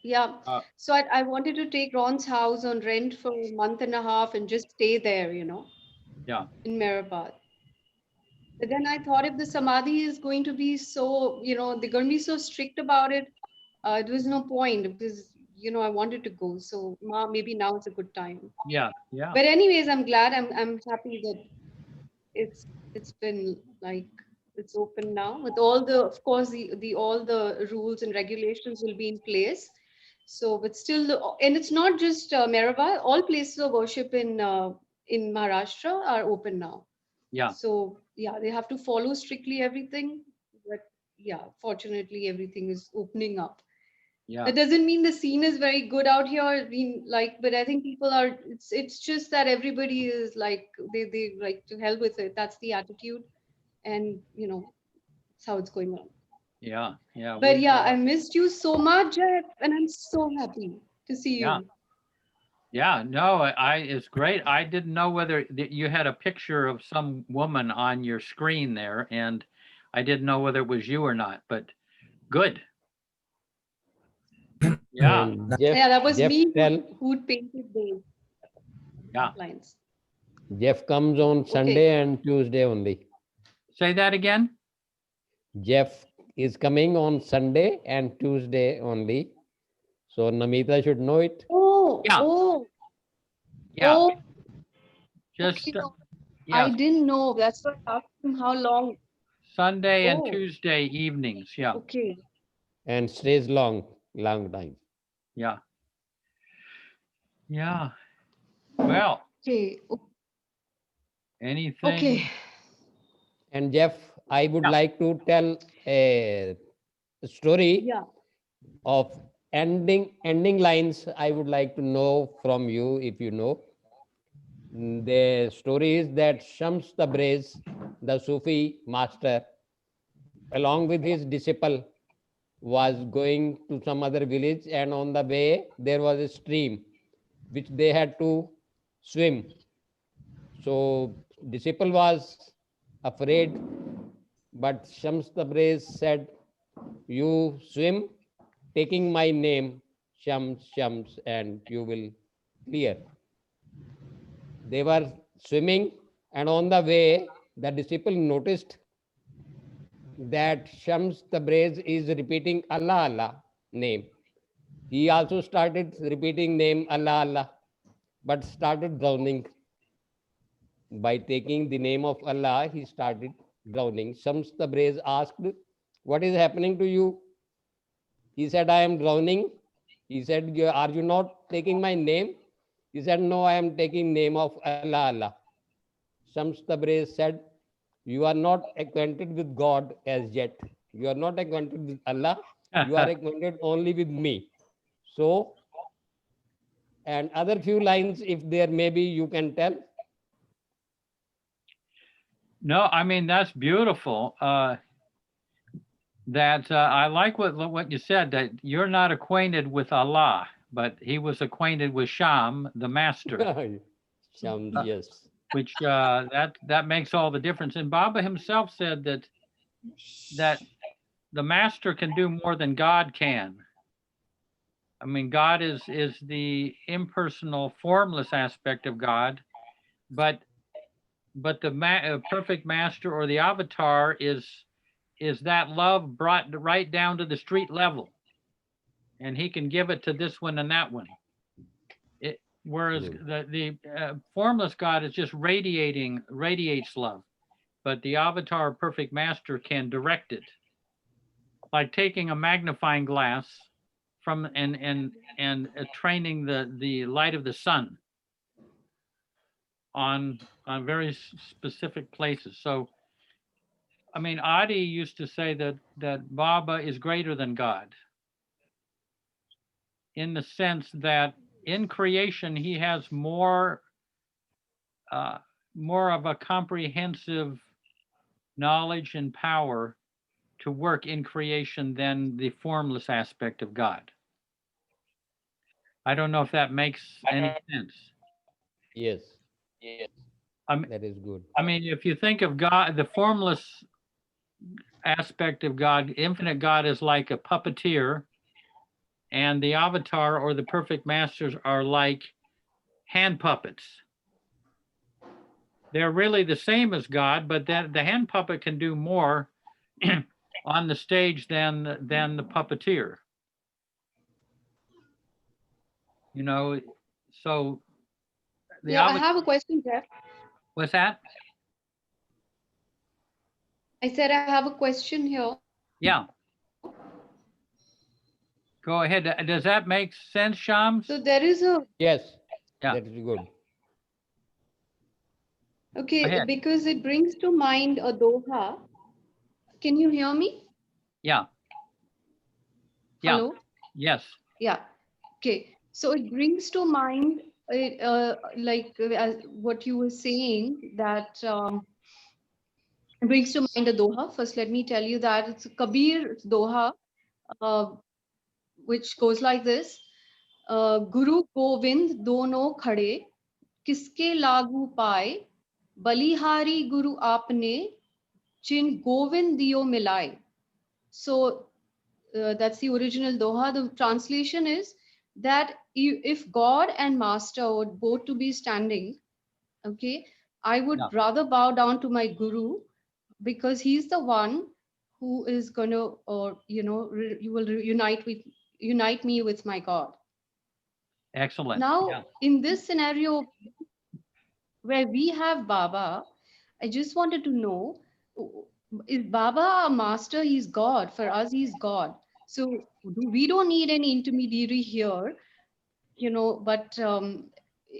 Yeah.
uh,
So I wanted to take Ron's house on rent for a month and a half and just stay there.
yeah,
In Mehrabad. But then I thought if the samadhi is going to be so, they're going to be so strict about it, there was no point because, I wanted to go. So maybe now it's a good time.
yeah, yeah,
But anyways, I'm glad. I'm happy that it's been like it's open now with all the, of course, the all the rules and regulations will be in place. So, but still, and it's not just Mehrabad. All places of worship in Maharashtra are open now.
yeah,
So yeah, they have to follow strictly everything. But yeah, fortunately, everything is opening up.
yeah,
That doesn't mean the scene is very good out here. I mean, like, but I think people are. It's just that everybody is like they like to hell with it. That's the attitude, and that's how it's going on.
yeah, yeah.
But
We
yeah,
know
I
it.
missed you so much, Jeff, and I'm so happy to see
Yeah,
you.
yeah. No, it's great. I didn't know whether you had a picture of some woman on your screen there, and I didn't know whether it was you or not, but good. Yeah,
And Jeff,
Yeah, that was
Jeff
me
tell
who'd painted the
yeah.
outlines.
Jeff comes on
Okay.
Sunday and Tuesday only.
Say that again.
Jeff is coming on Sunday and Tuesday only. So Namita should know it.
Oh,
Yeah,
oh,
yeah.
oh.
Just
Okay. I
yes,
didn't know. That's why I asked him how long.
Sunday and
Oh,
Tuesday evenings. Yeah,
okay.
And stays long time.
yeah, yeah. Well,
Okay.
anything?
Okay.
And Jeff, I would
Yeah,
like to tell a story
Yeah.
of ending lines. I would like to know from you if you know. The story is that Shams Tabriz, the Sufi master, along with his disciple, was going to some other village, and on the way there was a stream which they had to swim. So disciple was afraid, but Shams Tabriz said, "You swim, taking my name, Shams, Shams, and you will clear." They were swimming, and on the way, the disciple noticed that Shams Tabriz is repeating Allah, Allah name. He also started repeating name Allah, Allah, but started drowning. By taking the name of Allah, he started drowning. Shams Tabriz asked, "What is happening to you?" He said, "I am drowning." He said, "Are you not taking my name?" He said, "No, I am taking name of Allah, Allah." Shams Tabriz said, "You are not acquainted with God as yet. You are not acquainted with Allah. You are acquainted only with me." So, and other few lines, if there may be, you can tell.
no, I mean that's beautiful. that I like what you said, that you're not acquainted with Allah, but he was acquainted with Sham, the master,
Shams,
Uh,
yes.
which that makes all the difference. And Baba himself said that the master can do more than God can. I mean, God is the impersonal, formless aspect of God, but the perfect master or the avatar is that love brought right down to the street level, and he can give it to this one and that one. Whereas the formless God is just radiates love, but the avatar perfect master can direct it, like taking a magnifying glass from and training the light of the sun on very specific places. So, I mean, Adi used to say that Baba is greater than God, in the sense that in creation he has more of a comprehensive knowledge and power to work in creation than the formless aspect of God. I don't know if that makes any sense.
Yes,
I mean,
that is good.
I mean, if you think of God, the formless aspect of God, infinite God, is like a puppeteer, and the avatar or the perfect masters are like hand puppets. They're really the same as God, but then the hand puppet can do more on the stage than the puppeteer. You know, so the
Yeah, I have a question, Jeff.
What's that?
I said I have a question here.
Yeah. Go ahead. Does that make sense, Shams?
So there is a,
Yes,
Yeah.
that is good.
okay,
ahead.
because it brings to mind a doha. Can you hear me?
Yeah. Yeah.
Hello?
Yes.
Yeah. Okay. So it brings to mind, as what you were saying, that it brings to mind a doha. First, let me tell you that it's a Kabir doha, uh, which goes like this. Guru Govind dono khade, kiske lagu paए, balihari guru aapne, chin Govind diyo milai. So that's the original doha. The translation is that if God and Master would both to be standing, okay, I would
Yeah.
rather bow down to my Guru, because he's the one who is going to, or you will unite me with my God.
Excellent.
Now,
Yeah.
in this scenario where we have Baba, I just wanted to know, is Baba a master? He's God. For us, he's God. So we don't need any intermediary here, but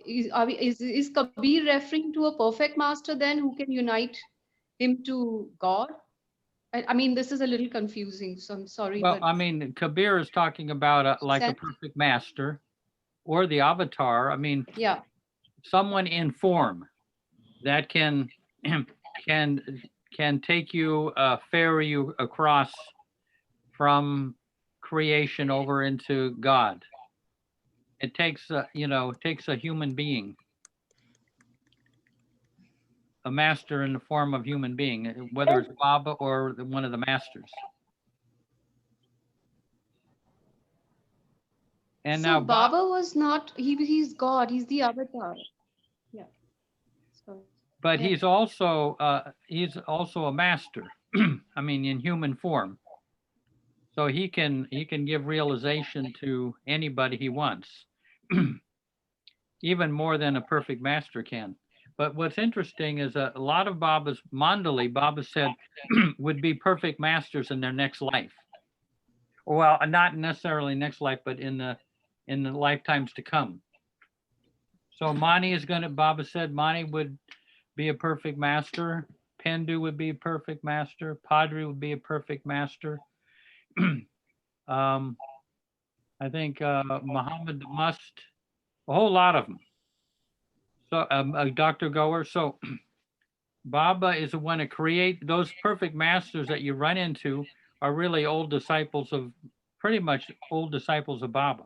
is Kabir referring to a perfect master then who can unite him to God? I mean, this is a little confusing, so I'm sorry,
Well,
but
I mean, Kabir is talking about like a
sense?
perfect master or the avatar. I mean,
Yeah.
someone in form that can can take you, ferry you across from creation over into God. It takes a human being, a master in the form of human being, whether it's Baba or one of the masters. And
So
now
Baba was not, he's God, he's the avatar. Yeah. So,
but
yeah.
he's also a master. I mean, in human form. So he can give realization to anybody he wants, even more than a perfect master can. But what's interesting is a lot of Baba's Mandali, Baba said, would be perfect masters in their next life. Well, not necessarily next life, but in the lifetimes to come. So Mani is going to, Baba said Mani would be a perfect master. Pendu would be a perfect master. Padri would be a perfect master. I think Muhammad Must, a whole lot of them. So Dr. Goer. So Baba is the one to create those perfect masters that you run into are really old disciples of, pretty much old disciples of Baba.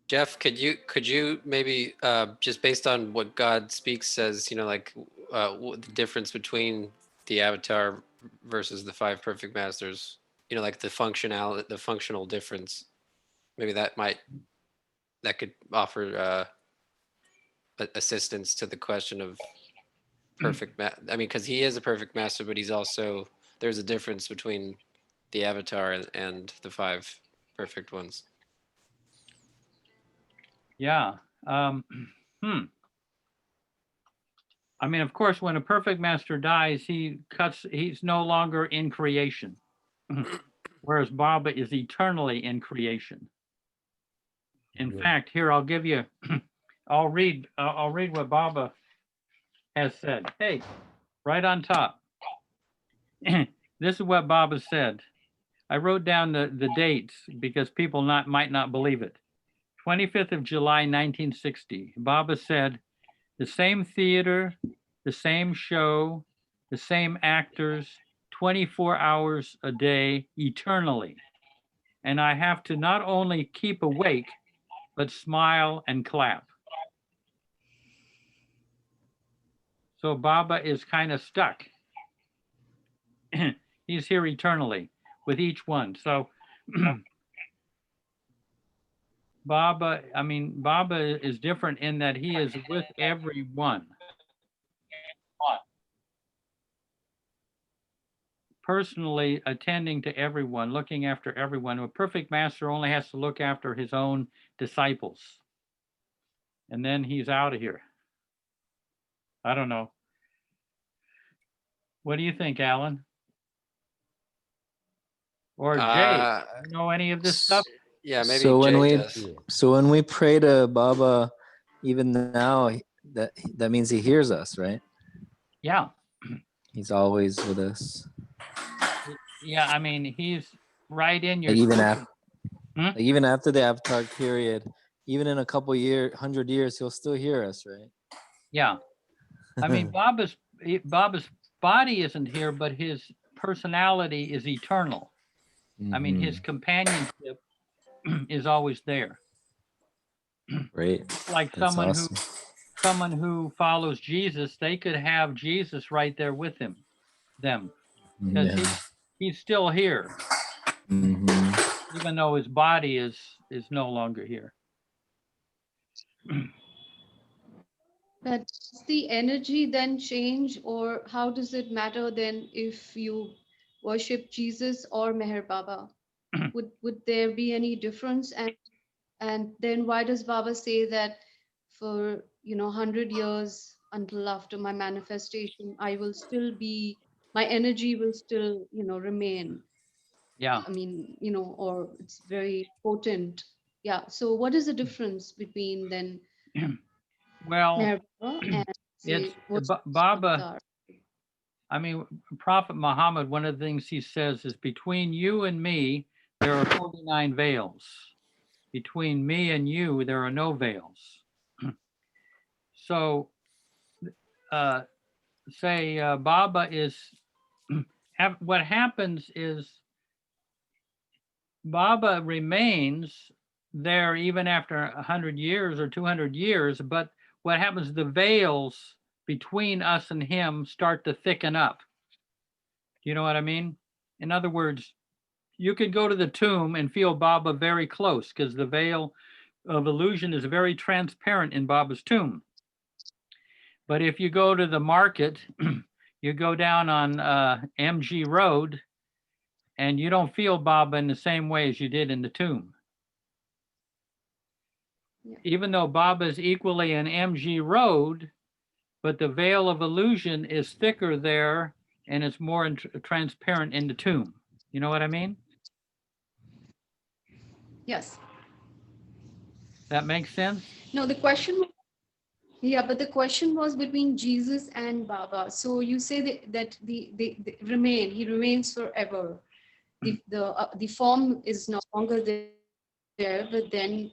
Jeff, could you maybe just based on what God speaks says, like the difference between the avatar versus the five perfect masters, like the functional difference, maybe that could offer assistance to the question of perfect I mean, because he is a perfect master, but there's a difference between the avatar and the five perfect ones.
Yeah. I mean, of course, when a perfect master dies, he's no longer in creation. Whereas Baba is eternally in creation. In fact, here I'll give you, I'll read what Baba has said. Hey, right on top. This is what Baba said. I wrote down the dates because people might not believe it. 25th of July, 1960. Baba said, the same theater, the same show, the same actors, 24 hours a day, eternally. And I have to not only keep awake, but smile and clap. So Baba is kind of stuck. He's here eternally with each one. So Baba is different in that he is with everyone. Personally attending to everyone, looking after everyone. A perfect master only has to look after his own disciples. And then he's out of here. I don't know. What do you think, Alan? Or Jay? You know any of this stuff?
Yeah, maybe
So when we pray to Baba, even now, that means he hears us, right?
Yeah.
He's always with us.
Yeah, I mean, he's right in your.
Like even after the avatar period, even in a couple 100 years, he'll still hear us, right?
Yeah. I mean, Baba's body isn't here, but his personality is eternal. I mean, his companionship is always there.
Great.
Like
That's
someone
awesome.
who follows Jesus, they could have Jesus right there with them, because he's still here, even though his body is no longer here.
But does the energy then change, or how does it matter then if you worship Jesus or Meher Baba? Would there be any difference? And then why does Baba say that for 100 years until after my manifestation, I will still be, my energy will still remain?
Yeah.
I mean, or it's very potent. Yeah. So what is the difference between then
Well,
Meher Baba and say
Baba.
avatar?
I mean, Prophet Muhammad, one of the things he says is, between you and me, there are 49 veils. Between me and you, there are no veils. So, say Baba is, what happens is Baba remains there even after 100 years or 200 years, but what happens, the veils between us and him start to thicken up. You know what I mean? In other words, you could go to the tomb and feel Baba very close because the veil of illusion is very transparent in Baba's tomb. But if you go to the market, you go down on MG Road, and you don't feel Baba in the same way as you did in the tomb.
Yeah.
Even though Baba is equally an MG Road, but the veil of illusion is thicker there and it's more transparent in the tomb. You know what I mean?
Yes.
That makes sense?
No, the question, but the question was between Jesus and Baba. So you say that they remain, he remains forever. The form is no longer there, but then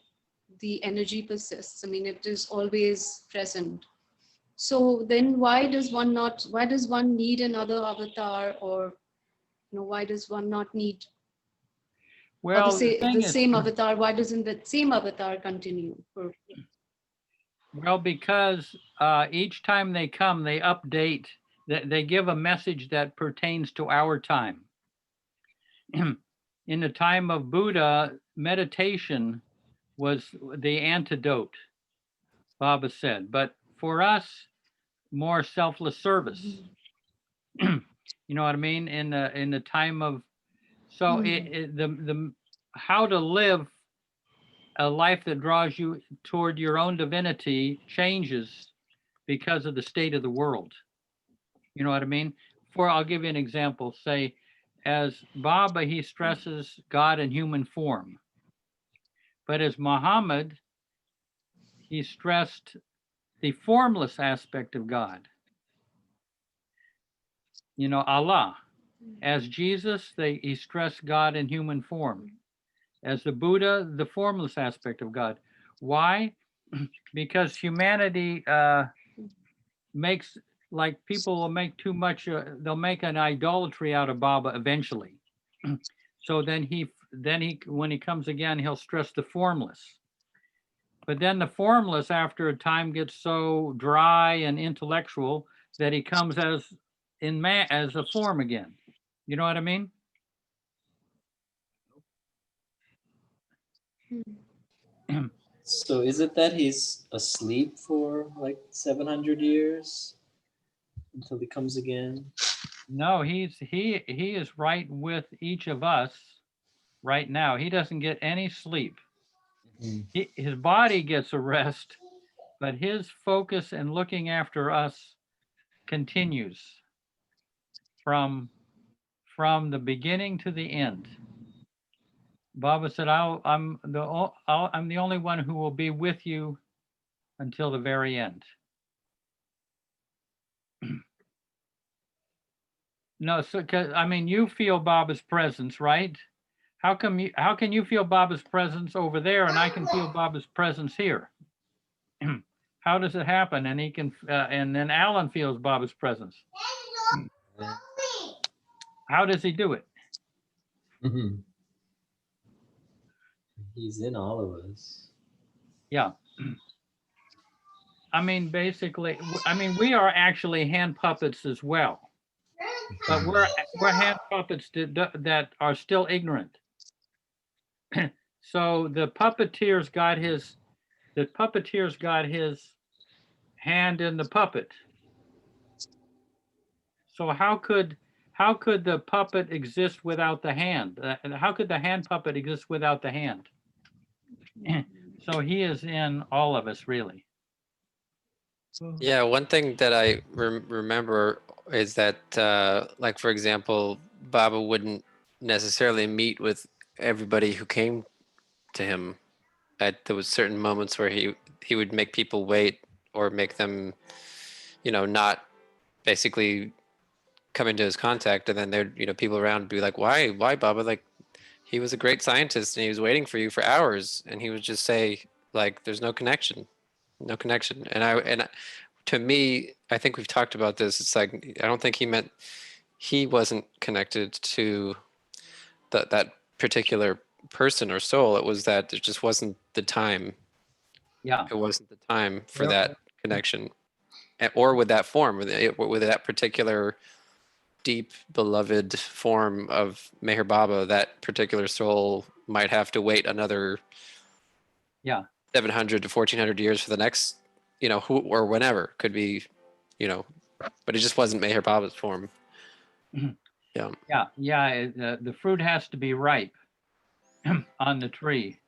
the energy persists. I mean, it is always present. So then why does one need another avatar, or Why does one not need, or
Well,
the same avatar, why doesn't that same avatar continue?
Well, because each time they come, they update, they give a message that pertains to our time. In the time of Buddha, meditation was the antidote, Baba said. But for us, more selfless service. You know what I mean? In the time of, so the how to live a life that draws you toward your own divinity changes because of the state of the world. You know what I mean? I'll give you an example. Say, as Baba, he stresses God in human form. But as Muhammad, he stressed the formless aspect of God. Allah. As Jesus, he stressed God in human form. As the Buddha, the formless aspect of God. Why? Because humanity makes, like, people will make too much, they'll make an idolatry out of Baba eventually. So then when he comes again, he'll stress the formless. But then the formless, after a time, gets so dry and intellectual that he comes as a form again. You know what I mean?
So is it that he's asleep for like 700 years until he comes again?
No, he is right with each of us right now. He doesn't get any sleep. His body gets a rest, but his focus and looking after us continues from the beginning to the end. Baba said, I'm the only one who will be with you until the very end. No, so you feel Baba's presence, right? How can you feel Baba's presence over there and I can feel Baba's presence here? How does it happen? And he can, and then Alan feels Baba's presence. How does he do it?
He's in all of us.
Yeah. Basically, we are actually hand puppets as well, but we're hand puppets that are still ignorant. So the puppeteer's got his hand in the puppet. So how could the puppet exist without the hand? How could the hand puppet exist without the hand? So he is in all of us, really.
Yeah, one thing that I remember is that, like, for example, Baba wouldn't necessarily meet with everybody who came to him. There was certain moments where he would make people wait or make them, not basically come into his contact, and then there'd people around be like, why Baba? Like, he was a great scientist and he was waiting for you for hours, and he would just say, like, there's no connection. And to me, I think we've talked about this. It's like, I don't think he wasn't connected to that particular person or soul. It was that there just wasn't the time.
Yeah.
It wasn't the time for that connection, or with that form, with that particular deep beloved form of Meher Baba. That particular soul might have to wait another 700 to 1400 years for the next, who or whenever could be, but it just wasn't Meher Baba's form.
The fruit has to be ripe on the tree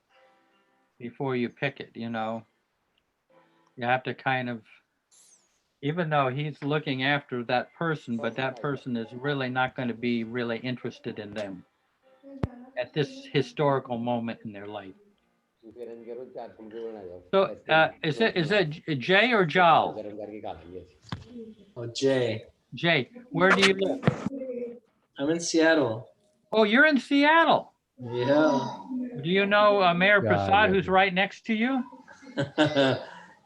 before you pick it. You have to kind of, even though he's looking after that person, but that person is really not going to be really interested in them at this historical moment in their life. So is it Jay or Jal?
Oh, Jay.
Jay, where do you live?
I'm in Seattle.
Oh, you're in Seattle.
Yeah.
Do you know Mayor Prasad, who's right next to you?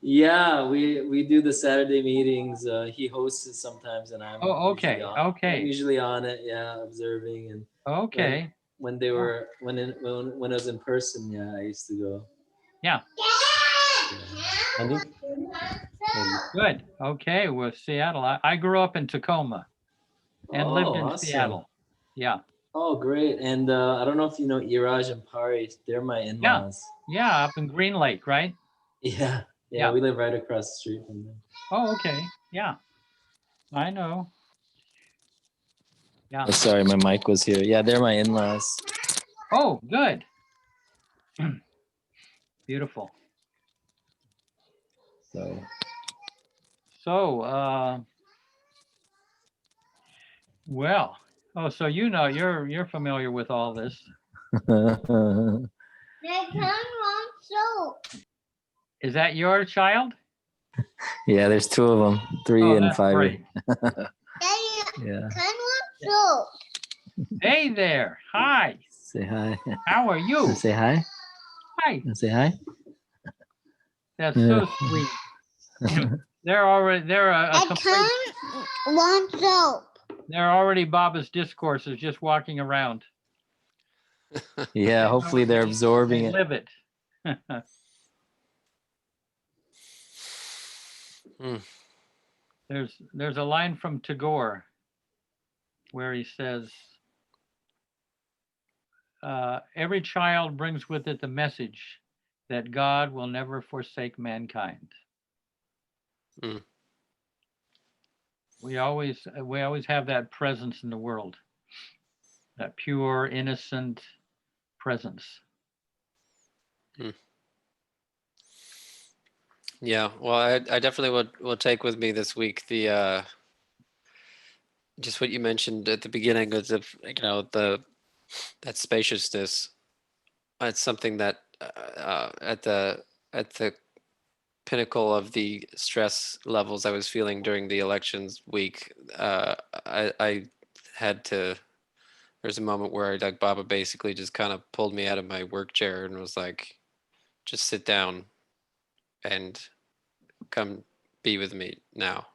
Yeah, we do the Saturday meetings. He hosts it sometimes, and I'm
Oh,
usually
okay,
on, I'm
okay,
usually on it. Yeah, observing and
okay.
when they were when it was in person. Yeah, I used to go.
Yeah,
Andy?
good. Okay, well, Seattle. I grew up in Tacoma and lived
Oh,
in
awesome.
Seattle. Yeah,
Oh, great. And I don't know if you know Iraj and Pari. They're my
yeah,
in-laws.
yeah. Up in Green Lake, right?
Yeah,
Yeah.
we live right across the street from them.
Oh, okay. Yeah, I know. Yeah.
Oh, sorry, my mic was here. Yeah, they're my in-laws.
Oh, good. Beautiful.
So
So, well, oh, so you know, you're familiar with all this. Is that your child?
yeah, there's two of them, 3
Oh,
and
that's
5.
great.
Yeah.
Hey there. Hi.
Say hi.
How are you?
Say hi.
Hi.
Say hi.
That's so sweet. They're a complete,
want soap.
they're already Baba's discourses just walking around.
Yeah, hopefully they're absorbing
They
it.
live it.
Hmm.
There's a line from Tagore where he says, every child brings with it the message that God will never forsake mankind.
Mm.
We always have that presence in the world, that pure, innocent presence.
Yeah, well, I definitely will take with me this week the just what you mentioned at the beginning of that spaciousness. It's something that at the pinnacle of the stress levels I was feeling during the elections week, I had to. There's a moment where like Baba basically just kind of pulled me out of my work chair and was like, "Just sit down and come be with me now."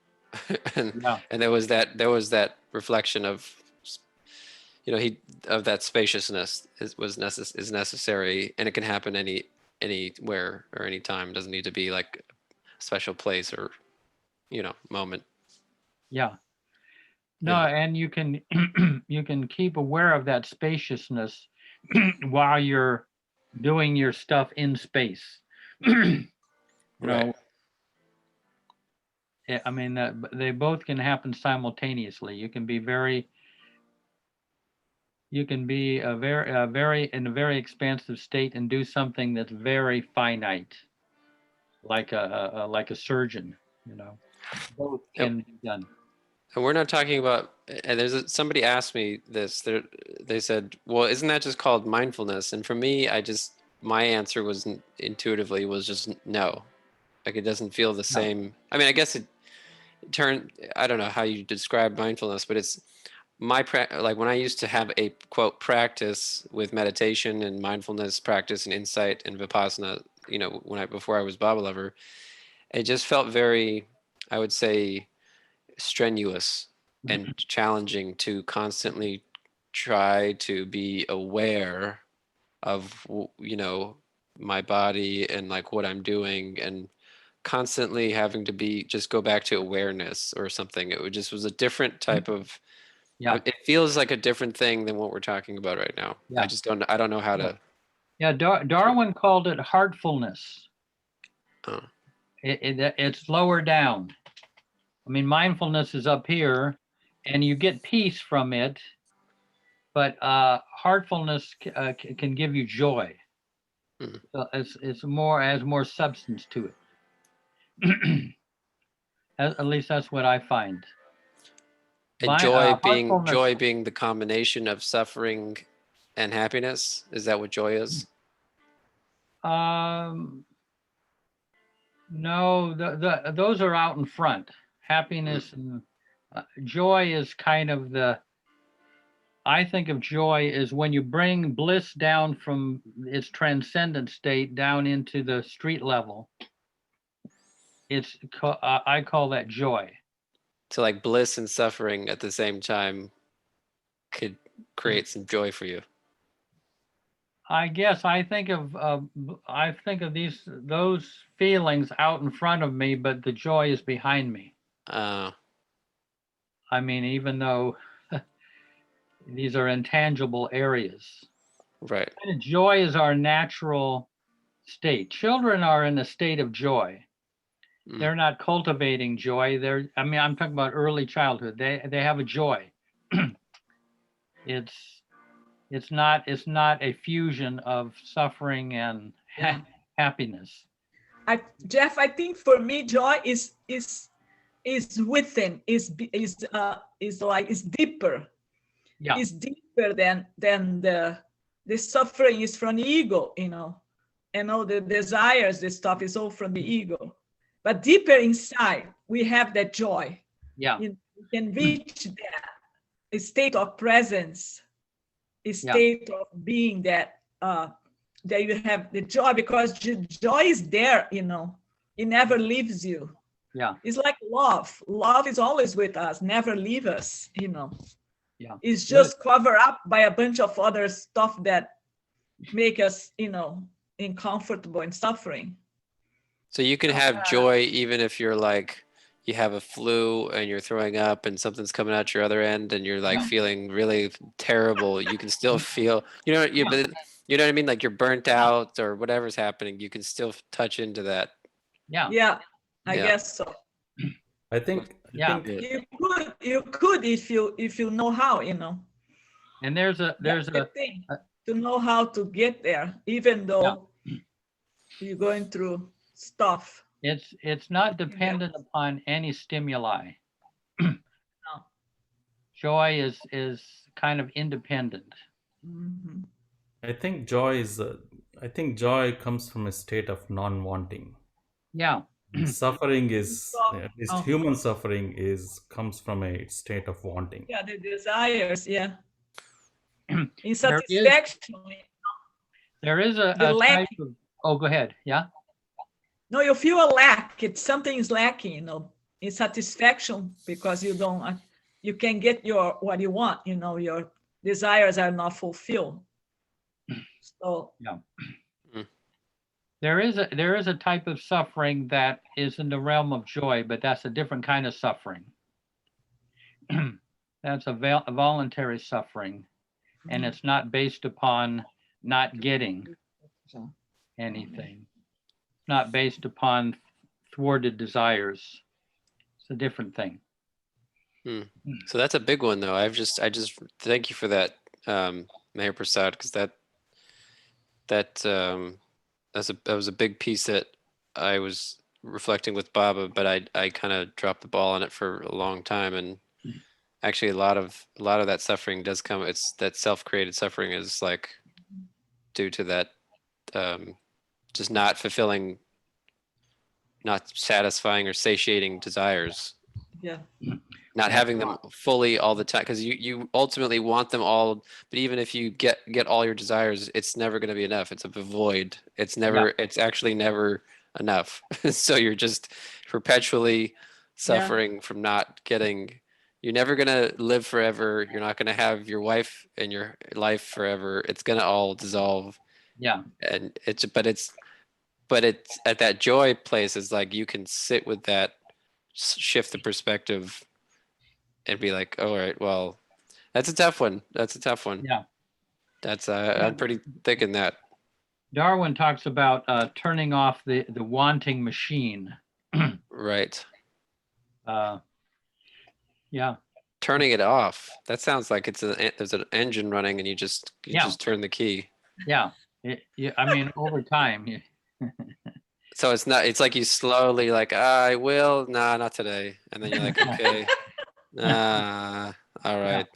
and
Yeah.
and there was that reflection of of that spaciousness is necessary, and it can happen anywhere or anytime. It doesn't need to be like a special place or moment.
Yeah. No,
Yeah.
and you can you can keep aware of that spaciousness while you're doing your stuff in space. You know, I mean, they both can happen simultaneously. You can be in a very expansive state and do something that's very finite, like a surgeon. Both can be done.
And we're not talking about. And somebody asked me this. They said, "Well, isn't that just called mindfulness?" And for me, my answer was intuitively was just no. Like it doesn't feel the same. I mean, I guess I don't know how you describe mindfulness, but it's like when I used to have a quote practice with meditation and mindfulness practice and insight and vipassana, before I was Baba lover, it just felt very, I would say, strenuous and challenging to constantly try to be aware of my body and like what I'm doing, and constantly having to just go back to awareness or something. Just was a different type of.
Yeah.
It feels like a different thing than what we're talking about right now.
Yeah.
I don't know how to.
Yeah, Darwin called it heartfulness.
Oh.
It's lower down. I mean, mindfulness is up here, and you get peace from it, but heartfulness can give you joy. So it's more substance to it. At least that's what I find.
And joy being the combination of suffering and happiness. Is that what joy is?
No, those are out in front. Happiness and joy is kind of I think of joy is when you bring bliss down from its transcendent state down into the street level. I call that joy.
So like bliss and suffering at the same time could create some joy for you.
I guess I think of those feelings out in front of me, but the joy is behind me. I mean, even though these are intangible areas.
Right.
Joy is our natural state. Children are in a state of joy. They're not cultivating joy. I'm talking about early childhood. They have a joy. It's not a fusion of suffering and happiness.
Jeff, I think for me, joy is within, is deeper.
Yeah.
It's deeper than the suffering is from the ego, and all the desires, the stuff is all from the ego. But deeper inside, we have that joy.
Yeah.
You can reach that state of presence, a state of being that you have the joy, because joy is there, it never leaves you.
Yeah.
It's like love. Love is always with us, never leave us,
Yeah.
It's just covered up by a bunch of other stuff that make us, uncomfortable and suffering.
So you can have joy even if you're like, you have a flu and you're throwing up and something's coming out your other end and you're like feeling really terrible. You can still feel, you know what I mean? Like you're burnt out or whatever's happening, you can still touch into that.
Yeah, I guess so.
I think
You could if you know how,
And there's a
thing to know how to get there, even though you're going through stuff.
It's not dependent upon any stimuli. Joy is kind of independent.
Mm-hmm.
I think joy comes from a state of non-wanting.
Yeah.
Suffering is, at least human suffering comes from a state of wanting.
Yeah, the desires, insatisfaction.
There is a type of, oh, go ahead. Yeah.
No, you feel a lack. Something is lacking, insatisfaction, because you can get what you want, your desires are not fulfilled. So
yeah. There is a type of suffering that is in the realm of joy, but that's a different kind of suffering. That's a voluntary suffering, and it's not based upon not getting anything. It's not based upon thwarted desires. It's a different thing.
So that's a big one, though. I just thank you for that, Mayor Prasad, because that was a big piece that I was reflecting with Baba, but I kind of dropped the ball on it for a long time. And actually a lot of that suffering does come, it's that self-created suffering is like due to that just not fulfilling, not satisfying or satiating desires.
Yeah.
Not having them fully all the time, because you ultimately want them all, but even if you get all your desires, it's never going to be enough. It's a void. It's never, it's actually never enough. So you're just perpetually suffering from not getting, you're never going to live forever. You're not going to have your wife and your life forever. It's going to all dissolve.
Yeah.
And but it's at that joy place is like, you can sit with that, shift the perspective and be like, oh, all right, well, that's a tough one.
Yeah.
That's I'm pretty thick in that.
Darwin talks about turning off the wanting machine.
Right.
Yeah.
Turning it off. That sounds like there's an engine running and you just turn the key.
Yeah. I mean, over time.
So it's like you slowly like, I will, nah, not today. And then you're like, okay. All right.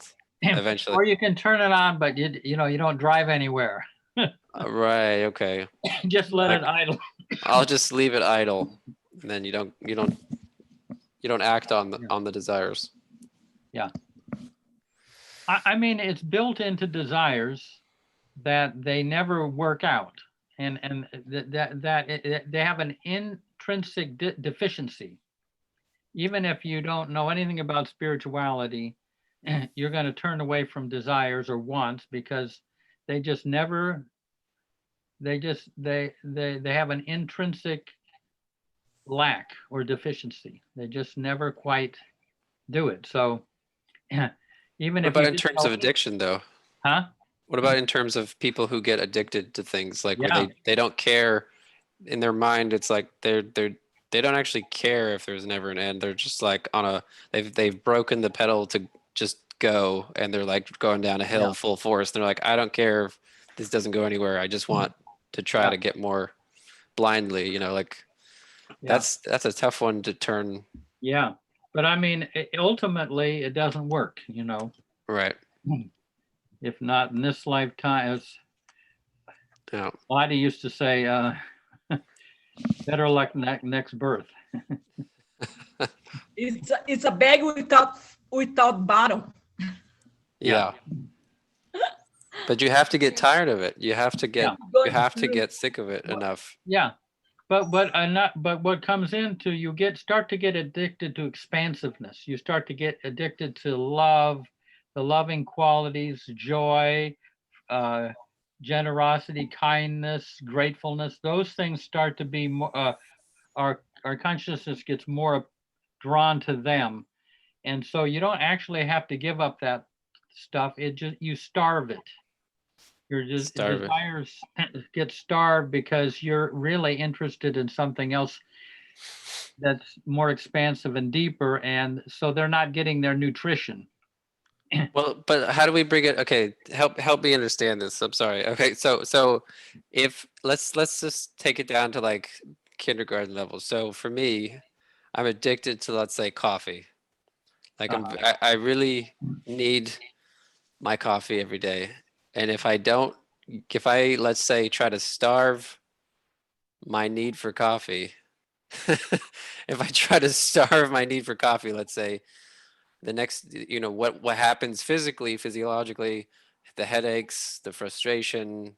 Yeah.
Eventually.
Or you can turn it on, but you don't drive anywhere.
Right. Okay.
Just let it idle.
I'll just leave it idle, and then you don't act on the desires.
Yeah. I mean, it's built into desires that they never work out, and that they have an intrinsic deficiency. Even if you don't know anything about spirituality, you're going to turn away from desires or wants because they just never, they have an intrinsic lack or deficiency. They just never quite do it. So even
What
if you
about in
didn't
terms of
know,
addiction, though?
huh?
What about in terms of people who get addicted to things, like where
Yeah.
they don't care in their mind? It's like they don't actually care if there's never an end. They're just like on a they've broken the pedal to just go, and they're like going down a hill
Yeah.
full force. They're like, I don't care if this doesn't go anywhere. I just want to try
Yeah.
to get more blindly. You know, like
Yeah.
that's a tough one to turn.
Yeah. But I mean, ultimately, it doesn't work,
Right.
If not in this lifetime, as
Yeah.
Lottie used to say, better luck next birth.
It's a bag without bottom.
Yeah. But you have to get tired of it. You have to get sick of it enough.
Yeah. But what comes into start to get addicted to expansiveness. You start to get addicted to love, the loving qualities, joy, generosity, kindness, gratefulness. Those things start to be more. Our consciousness gets more drawn to them, and so you don't actually have to give up that stuff. It just you starve it. Your desires get starved because you're really interested in something else that's more expansive and deeper, and so they're not getting their nutrition.
Well, but how do we bring it? Okay, help me understand this. I'm sorry. Okay, so if let's just take it down to like kindergarten level. So for me, I'm addicted to, let's say, coffee. Like I really need my coffee every day, and if I let's say try to starve my need for coffee, if I try to starve my need for coffee, let's say, the next, what happens physiologically, the headaches, the frustration,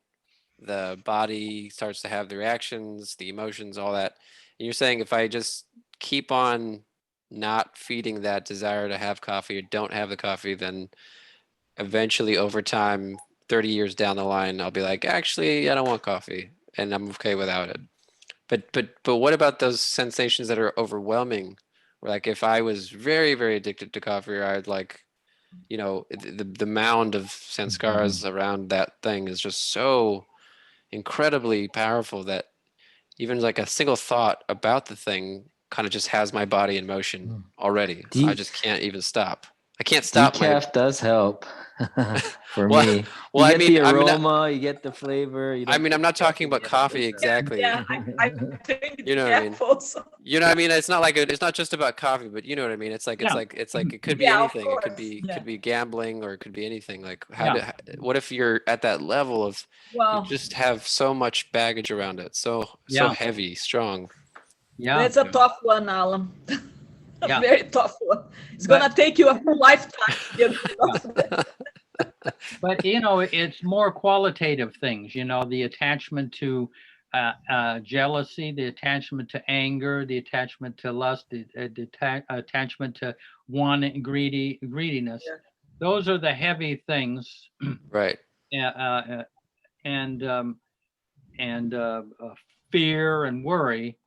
the body starts to have the reactions, the emotions, all that. And you're saying if I just keep on not feeding that desire to have coffee or don't have the coffee, then eventually over time, 30 years down the line, I'll be like, actually, I don't want coffee and I'm okay without it. But what about those sensations that are overwhelming? Where, like, if I was very, very addicted to coffee, or I'd like, the mound of sanskaras around that thing is just so incredibly powerful that even like a single thought about the thing kind of just has my body in motion already. I just can't even stop. I can't stop
Decaf does help for
Well-
me.
well,
You get the aroma, you get the flavor. You
I mean, I'm not talking about coffee exactly.
Yeah, I think
You know what I mean?
also.
You know what I mean? It's not like it's not just about coffee, but you know what I mean? It's like it could be
Yeah, of
anything. It could
course.
be gambling, or it could be anything. Like
Yeah.
what if you're at that level of
Well,
you just have so much baggage around it, so
Yeah.
heavy, strong.
Yeah.
that's a tough one, Alan. A
Yeah.
very tough one. It's
But-
gonna take you a whole lifetime to get off of that.
But it's more qualitative things, the attachment to jealousy, the attachment to anger, the attachment to lust, the attachment to greediness.
Yeah.
Those are the heavy things.
Right.
And fear and worry.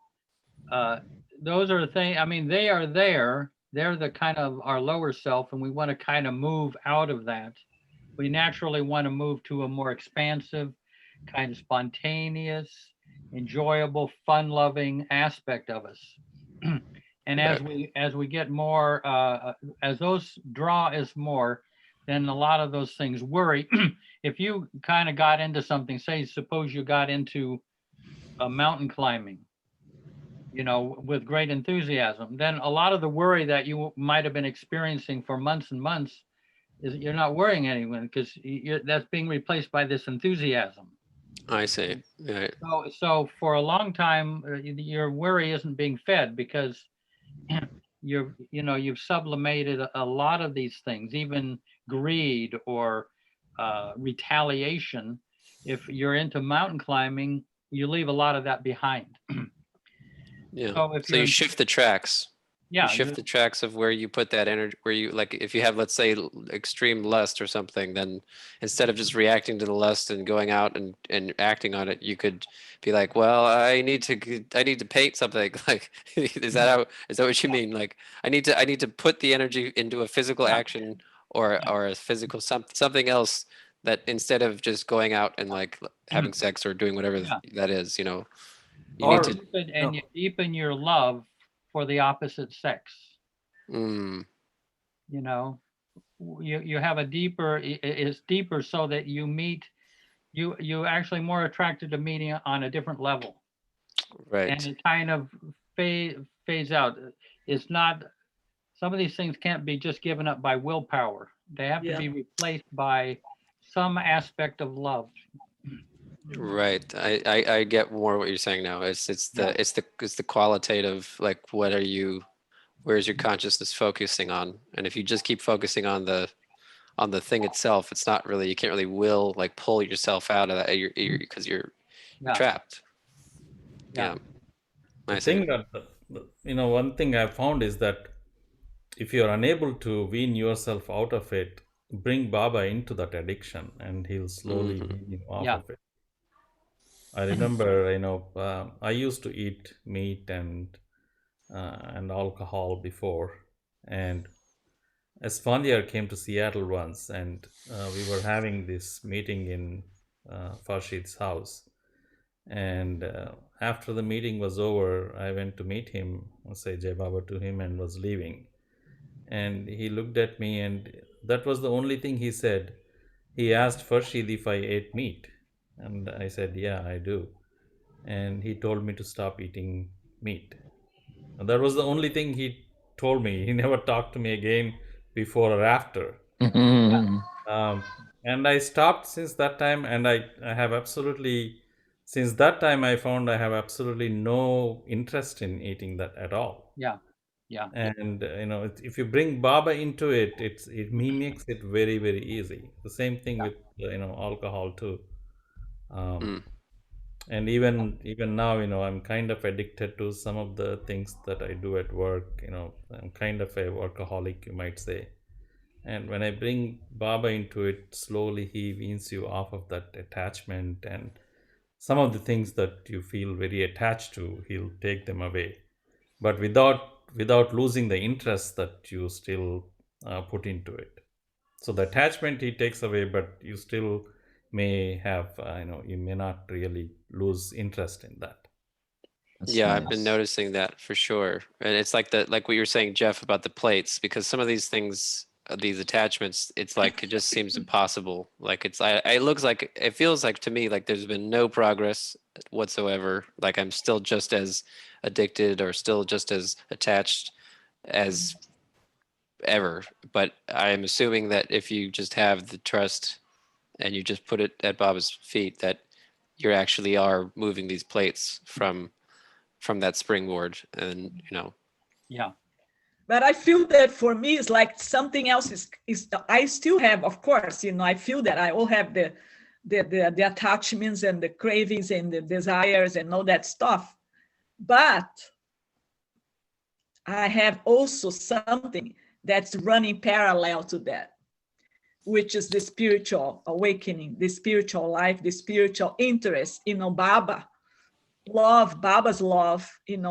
Those are the things. I mean, they are there. They're the kind of our lower self, and we want to kind of move out of that. We naturally want to move to a more expansive, kind of spontaneous, enjoyable, fun-loving aspect of us. And as we get more, as those draw us more, then a lot of those things worry. If you kind of got into something, suppose you got into mountain climbing, with great enthusiasm, then a lot of the worry that you might have been experiencing for months and months is you're not worrying anyone because that's being replaced by this enthusiasm.
I see. Right.
So for a long time, your worry isn't being fed because you've sublimated a lot of these things, even greed or retaliation. If you're into mountain climbing, you leave a lot of that behind.
Yeah.
So if
So you
you're,
shift the tracks.
yeah,
You shift the tracks of where you put that energy, where you like, if you have, let's say, extreme lust or something, then instead of just reacting to the lust and going out and acting on it, you could be like, well, I need to paint something. Like, is that what you mean? Like, I need to put the energy into a physical
Yeah.
action or a physical something else, that instead of just going out and like having sex or doing whatever
Yeah.
that is, you know, you
you
need to.
deepen, and you deepen your love for the opposite sex.
Mm,
You know, you have a deeper, it's deeper so that you meet, you actually more attracted to meeting on a different level, and
right.
it kind of phase out. It's not, some of these things can't be just given up by willpower. They have to
Yeah.
be replaced by some aspect of love.
Right. I get more what you're saying now.
Yeah.
It's the qualitative, like, what are you, where's your consciousness focusing on? And if you just keep focusing on the thing itself, it's not really, you can't really like pull yourself out of that, because you're
Yeah.
trapped.
Yeah.
Yeah.
The
I see.
thing that, one thing I found is that if you're unable to wean yourself out of it, bring Baba into that addiction and he'll slowly
Mhm.
wean you off
Yeah.
of it. I remember, I used to eat meat and alcohol before, and Esfandiar came to Seattle once, and we were having this meeting in Farshid's house. And after the meeting was over, I went to meet him, say Jai Baba to him, and was leaving. And he looked at me, and that was the only thing he said. He asked Farshid if I ate meat, and I said, "Yeah, I do." And he told me to stop eating meat. And that was the only thing he told me. He never talked to me again before or after. Um, and I stopped since that time, and I have absolutely, since that time, I found I have absolutely no interest in eating that at all.
Yeah. Yeah.
And if you bring Baba into it, it makes it very, very easy. The same thing with alcohol too. Um,
Mm.
and even now, I'm kind of addicted to some of the things that I do at work. I'm kind of a workaholic, you might say. And when I bring Baba into it, slowly he weans you off of that attachment, and some of the things that you feel very attached to, he'll take them away, but without losing the interest that you still put into it. So the attachment he takes away, but you still may have, you may not really lose interest in that.
Yeah, I've been noticing that for sure. And it's like like what you were saying, Jeff, about the plates, because some of these things, these attachments, it's like, it just seems impossible. Like it looks like, it feels like to me, like there's been no progress whatsoever. Like I'm still just as addicted or still just as attached as ever. But I'm assuming that if you just have the trust and you just put it at Baba's feet, that you actually are moving these plates from that springboard, and
Yeah.
But I feel that for me, it's like something else is I still have, of course, I feel that I all have the attachments and the cravings and the desires and all that stuff. But I have also something that's running parallel to that, which is the spiritual awakening, the spiritual life, the spiritual interest, Baba, love, Baba's love,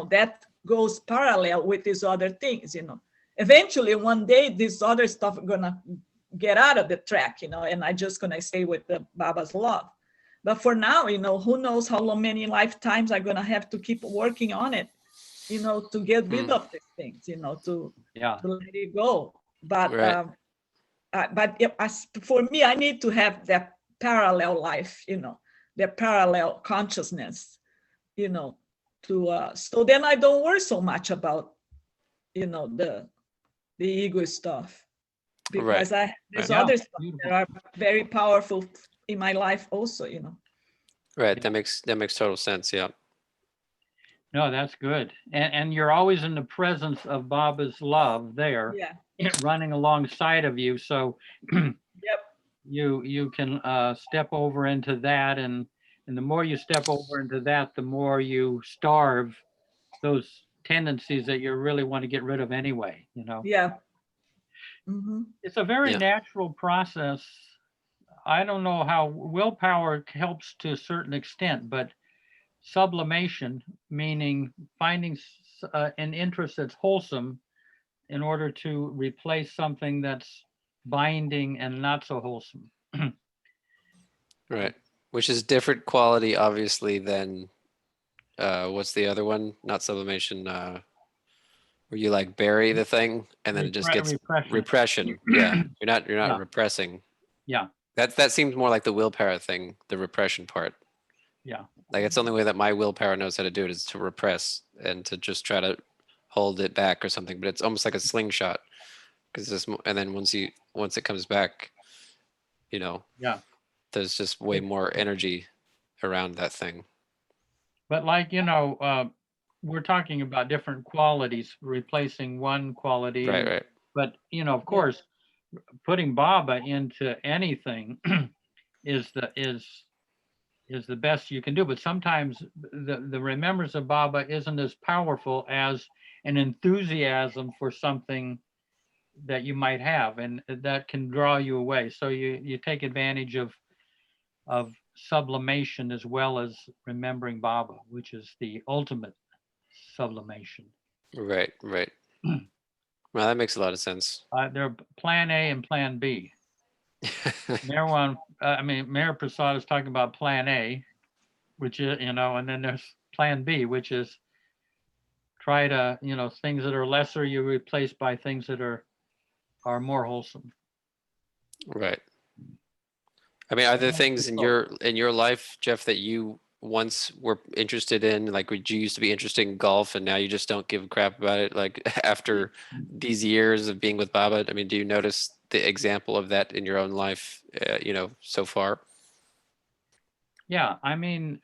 that goes parallel with these other things, Eventually, one day, this other stuff is gonna get out of the track, and I just gonna stay with the Baba's love. But for now, who knows how many lifetimes I'm gonna have to keep working on it, to get rid of these things, to let it go. But
right.
For me, I need to have that parallel life, that parallel consciousness, so then I don't worry so much about, the ego stuff, because there's other stuff that are very powerful in my life also,
Right. That makes total sense. Yeah.
No, that's good. And you're always in the presence of Baba's love there, running alongside of you. So you can step over into that, and the more you step over into that, the more you starve those tendencies that you really want to get rid of anyway, you know.
Yeah. Hmm.
It's a very
Yeah.
natural process. I don't know how willpower helps to a certain extent, but sublimation, meaning finding an interest that's wholesome in order to replace something that's binding and not so wholesome.
Right. Which is different quality, obviously, than what's the other one? Not sublimation. Where you like bury the thing and then it just gets
Repression.
repression. Yeah. You're not
Yeah.
repressing.
Yeah,
That seems more like the willpower thing, the repression part.
yeah,
Like it's the only way that my willpower knows how to do it is to repress and to just try to hold it back or something. But it's almost like a slingshot because this, and then once it comes back, you know,
yeah.
there's just way more energy around that thing.
But like, you know, we're talking about different qualities, replacing one quality.
Right, right.
But, you know, of course, putting Baba into anything is the best you can do. But sometimes the remembrance of Baba isn't as powerful as an enthusiasm for something that you might have, and that can draw you away. So you take advantage of sublimation as well as remembering Baba, which is the ultimate sublimation.
Right, right. Well, that makes a lot of sense.
There are plan A and plan B. Mayor Prasad is talking about plan A, which is, you know, and then there's plan B, which is try to, you know, things that are lesser you replace by things that are more wholesome.
Right. I mean, are there things in your life, Jeff, that you once were interested in? Like, would you used to be interested in golf and now you just don't give a crap about it? Like after these years of being with Baba, I mean, do you notice the example of that in your own life, you know, so far?
Yeah, I mean,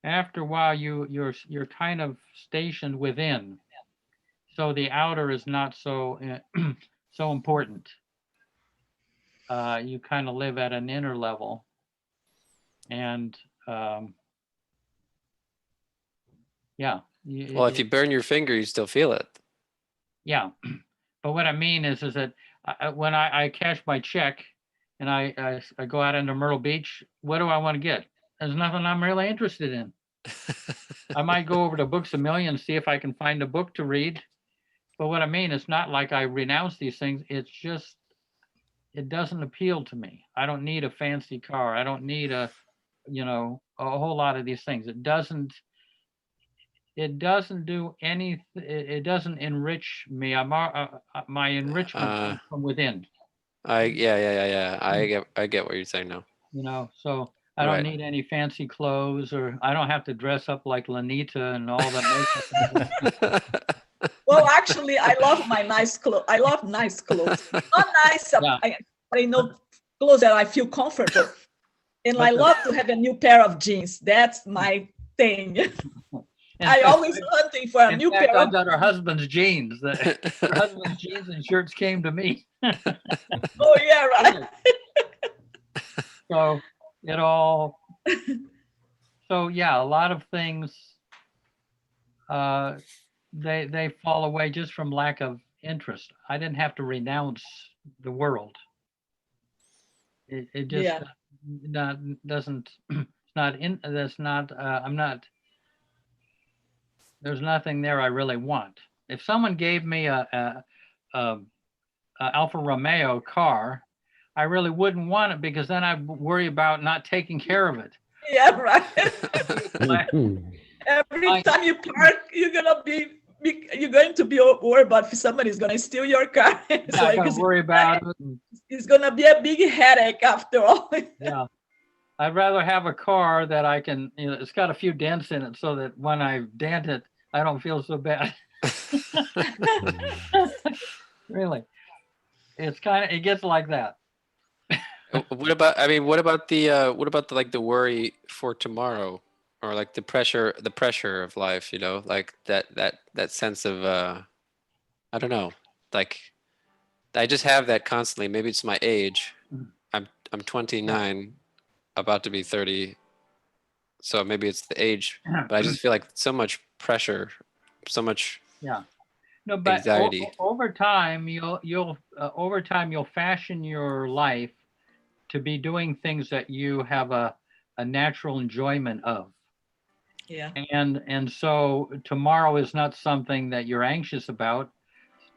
after a while, you're kind of stationed within, so the outer is not so so important. You kind of live at an inner level, and yeah.
Well, if you burn your finger, you still feel it.
Yeah, but what I mean is that when I cash my check and I go out into Myrtle Beach, what do I want to get? There's nothing I'm really interested in. I might go over to Books A Million, see if I can find a book to read. But what I mean, it's not like I renounce these things. It's just, it doesn't appeal to me. I don't need a fancy car. I don't need a whole lot of these things. It doesn't do any, it doesn't enrich me. My enrichment comes from within.
I get what you're saying now.
You know, so I don't need any fancy clothes, or I don't have to dress up like Lanita and all that makeup.
Well, actually, I love my nice clothes. I love nice clothes. Not nice, I know clothes that I feel comfortable. And I love to have a new pair of jeans. That's my thing. I always hunting for a new pair.
I've got her husband's jeans. Her husband's jeans and shirts came to me.
Oh yeah, right.
So it all. So yeah, a lot of things. They fall away just from lack of interest. I didn't have to renounce the world. It just doesn't. It's not in. That's not. I'm not. There's nothing there I really want. If someone gave me a Alfa Romeo car, I really wouldn't want it because then I'd worry about not taking care of it.
Yeah, right. Every time you park, you're going to be worried about if somebody's going to steal your car.
Yeah, so I gotta worry about it.
It's going to be a big headache after all.
Yeah. I'd rather have a car that I can, it's got a few dents in it so that when I dent it, I don't feel so bad. Really. It gets like that.
What about the like the worry for tomorrow, or like the pressure of life, like that sense of I don't know, like I just have that constantly. Maybe it's my age. I'm 29, about to be 30, so maybe it's the age, but I just feel like so much pressure so much
Yeah. No, but
anxiety.
over time, you'll fashion your life to be doing things that you have a natural enjoyment of.
Yeah.
And so tomorrow is not something that you're anxious about.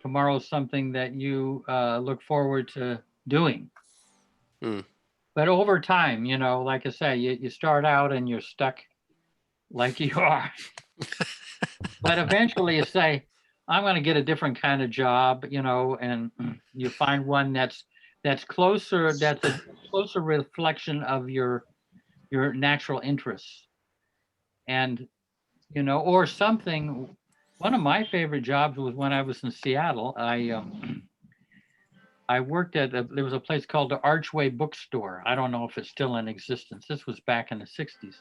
Tomorrow is something that you look forward to doing.
Mm.
But over time, like I say, you start out and you're stuck like you are. But eventually you say, I'm going to get a different kind of job, and you find one that's closer, that's a closer reflection of your natural interests. And, or something. One of my favorite jobs was when I was in Seattle. I worked at there was a place called the Archway Bookstore. I don't know if it's still in existence. This was back in the 60s.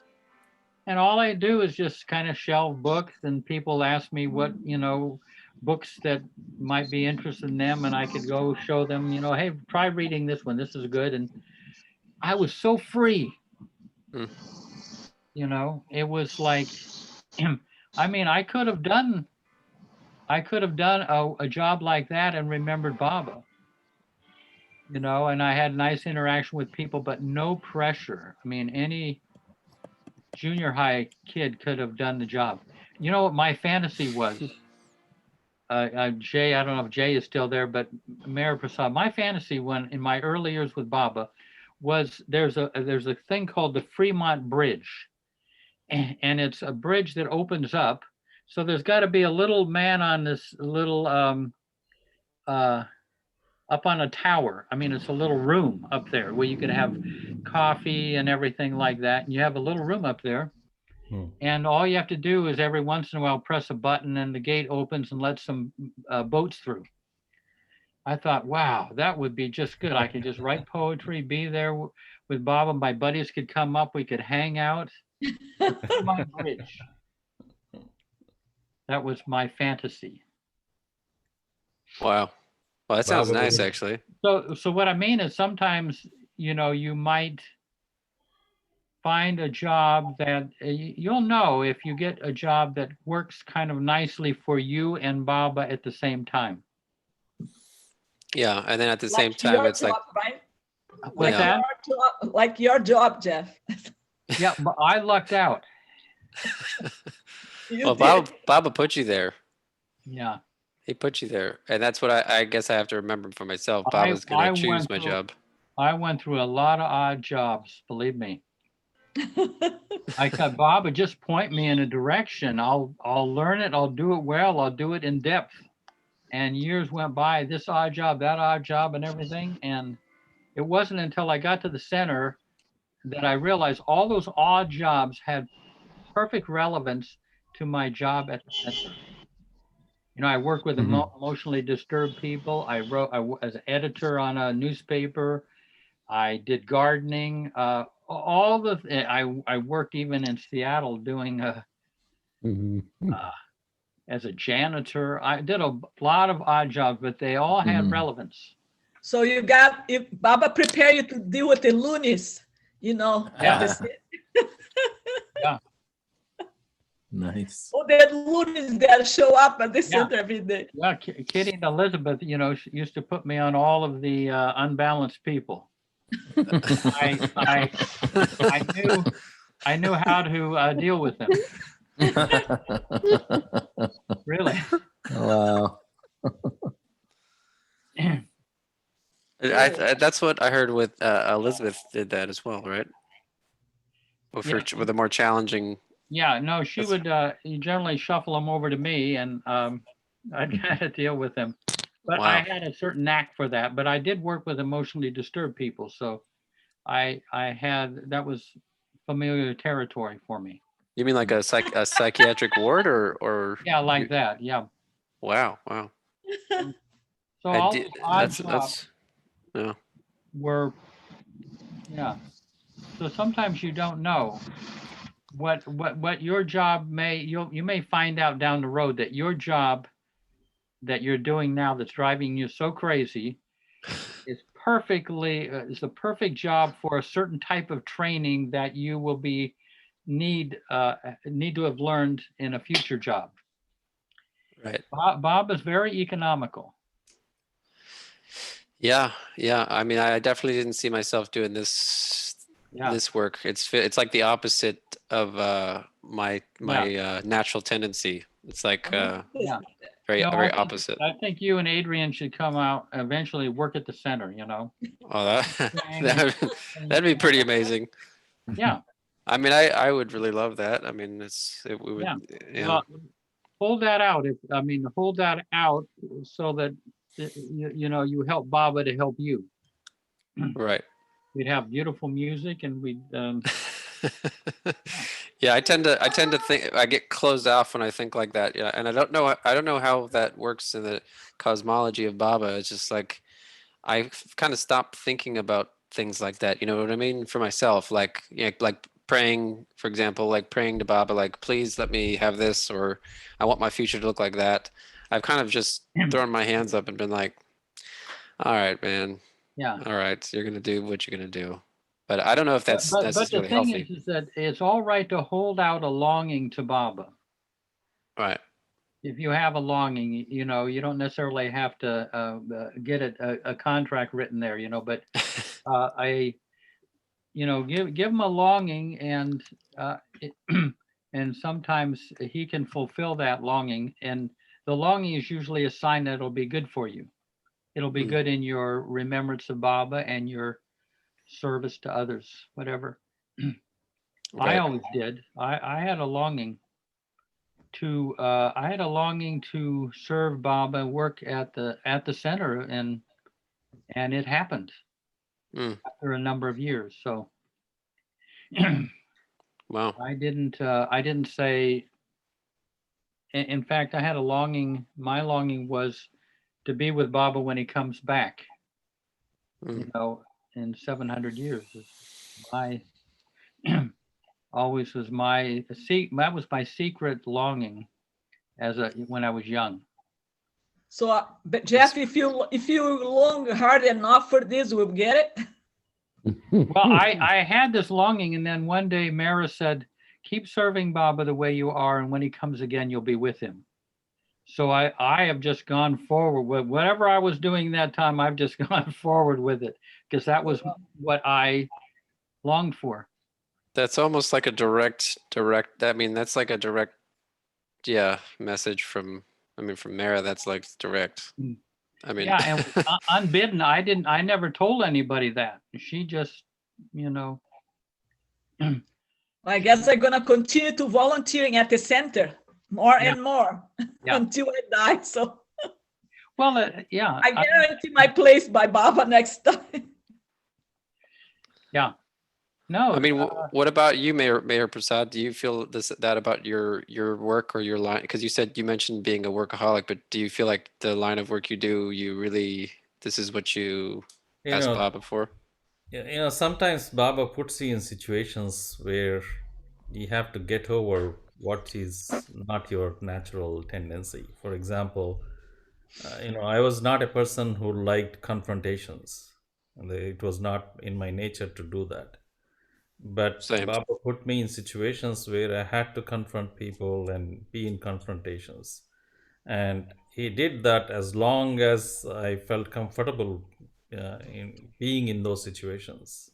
And all I do is just kind of shelve books, and people ask me what, books that might be interested in them, and I could go show them, hey, try reading this one. This is good. And I was so free.
Mm.
It was like, I mean, I could have done a job like that and remembered Baba, and I had nice interaction with people, but no pressure. I mean, any junior high kid could have done the job. You know what my fantasy was? Jay, I don't know if Jay is still there, but Mayor Prasad, my fantasy when in my early years with Baba was there's a thing called the Fremont Bridge, and it's a bridge that opens up. So there's got to be a little man on this little up on a tower. I mean, it's a little room up there where you could have coffee and everything like that. And you have a little room up there. And all you have to do is every once in a while press a button and the gate opens and lets some boats through. I thought, wow, that would be just good. I could just write poetry, be there with Bob, and my buddies could come up. We could hang out. My bridge. That was my fantasy.
Wow. Well, that sounds
Baba
nice,
was-
actually.
So what I mean is sometimes, you might find a job that you'll know if you get a job that works kind of nicely for you and Baba at the same time.
Yeah, and then at the
Like
same time,
your
it's like,
job, right?
What's
Like
that?
your job, like your job, Jeff.
Yeah, but I lucked out.
You
well,
did.
Baba put you there.
Yeah.
He put you there, and that's what I guess I have to remember for myself.
I
Baba's gonna
went
choose my
through-
job.
I went through a lot of odd jobs, believe me. I said, Baba, just point me in a direction. I'll learn it. I'll do it well. I'll do it in depth. And years went by, this odd job, that odd job, and everything. And it wasn't until I got to the center that I realized all those odd jobs had perfect relevance to my job at the center. I work with emotionally disturbed people. I as an editor on a newspaper. I did gardening. I worked even in Seattle doing as a janitor. I did a lot of odd jobs, but they all had relevance.
So if Baba prepare you to deal with the loonies,
Yeah. Yeah.
Nice.
Oh, the loonies that show up at the center every day.
Yeah, Kitty and Elizabeth, she used to put me on all of the unbalanced people. I knew how to deal with them. Really.
Wow.
That's what I heard with Elizabeth did that as well, right? With with a more challenging.
Yeah, no, she would generally shuffle them over to me, and I'd kind of deal with them. But
Wow.
I had a certain knack for that. But I did work with emotionally disturbed people, so that was familiar territory for me.
You mean like a psychiatric ward or?
Yeah, like that. Yeah.
Wow.
So all these odd jobs
that's yeah.
were, yeah. So sometimes you don't know what your job you may find out down the road that your job that you're doing now that's driving you so crazy is the perfect job for a certain type of training that you will need to have learned in a future job.
Right.
Bob is very economical.
Yeah, yeah. I mean, I definitely didn't see myself doing
Yeah.
this work. It's like the opposite of my natural tendency. It's like
Yeah.
very
No,
very opposite.
I think you and Adrian should come out eventually work at the center, you know?
Oh, that
Sing and-
that'd be pretty amazing.
Yeah,
I mean, I would really love that. I mean, we would,
yeah.
you know,
Well, hold that out. Hold that out so that, you know, you help Baba to help you.
right.
We'd have beautiful music and we'd,
Yeah, I tend to think I get closed off when I think like that. Yeah, and I don't know how that works in the cosmology of Baba. It's just like I kind of stopped thinking about things like that. You know what I mean? For myself, like like praying, for example, like praying to Baba, like please let me have this, or I want my future to look like that. I've kind of just thrown my hands up and been like, all right, man.
yeah.
All right, you're gonna do what you're gonna do. But I don't know if that's
But the
necessarily
thing
healthy.
is that it's all right to hold out a longing to Baba.
Right.
If you have a longing, you know, you don't necessarily have to get a contract written there, you know, but you know, give him a longing and and sometimes he can fulfill that longing. And the longing is usually a sign that it'll be good for you. It'll be good in your remembrance of Baba and your service to others, whatever. I
Right.
always did. I had a longing to serve Baba and work at the center, and it happened after a number of years. So
Wow.
I didn't say. In fact, I had a longing. My longing was to be with Baba when he comes back. You know, in 700 years. My always was my that was my secret longing when I was young.
So, but Jeff, if you long hard enough for this, we'll get it.
Well, I had this longing, and then one day Mara said, keep serving Baba the way you are, and when he comes again, you'll be with him. So I have just gone forward with whatever I was doing that time. I've just gone forward with it because that was what I longed for.
That's almost like a direct. I mean, that's like a direct, message from. I mean, from Mara, that's like direct. I mean,
yeah, and unbidden. I never told anybody that. She just, you know.
I guess I'm gonna continue to volunteering at the center more and more until I die. So,
well, yeah,
I guarantee my place by Baba next time.
Yeah. No.
I mean, what about you, Mayor Prasad? Do you feel that about your work or your line? Because you mentioned being a workaholic, but do you feel like the line of work you do, this is what you ask Baba for?
Sometimes Baba puts you in situations where you have to get over what is not your natural tendency. For example, I was not a person who liked confrontations, and it was not in my nature to do that. But
Same.
Baba put me in situations where I had to confront people and be in confrontations. And he did that as long as I felt comfortable in being in those situations.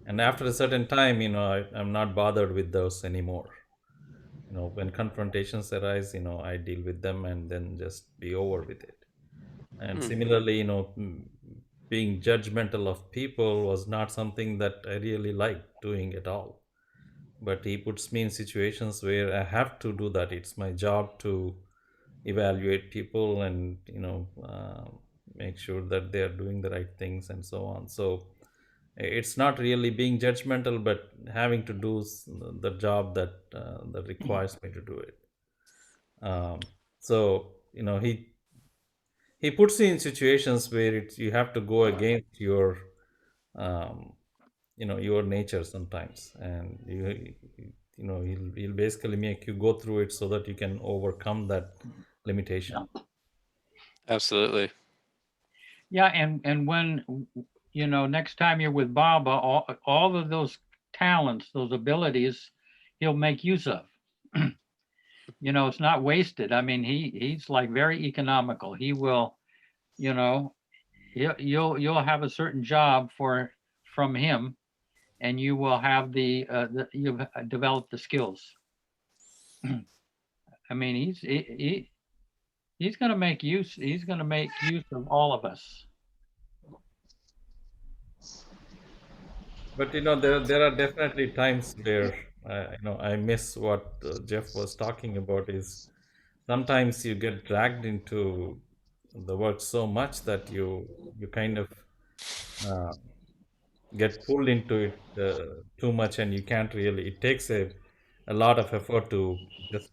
And after a certain time, I'm not bothered with those anymore. When confrontations arise, I deal with them and then just be over with it. And similarly, being judgmental of people was not something that I really liked doing at all. But he puts me in situations where I have to do that. It's my job to evaluate people and make sure that they are doing the right things and so on. So it's not really being judgmental, but having to do the job that requires me to do it. So he puts you in situations where you have to go against your your nature sometimes, and he'll basically make you go through it so that you can overcome that limitation.
Absolutely.
Yeah, and when next time you're with Baba, all of those talents, those abilities, he'll make use of. You know, it's not wasted. I mean, he's like very economical. He will, you know, you'll have a certain job from him, and you will have you've developed the skills. I mean, he's going to make use. He's going to make use of all of us.
But there are definitely times where I miss what Jeff was talking about. Is sometimes you get dragged into the work so much that you kind of uh, get pulled into it too much, and you can't really. It takes a lot of effort to just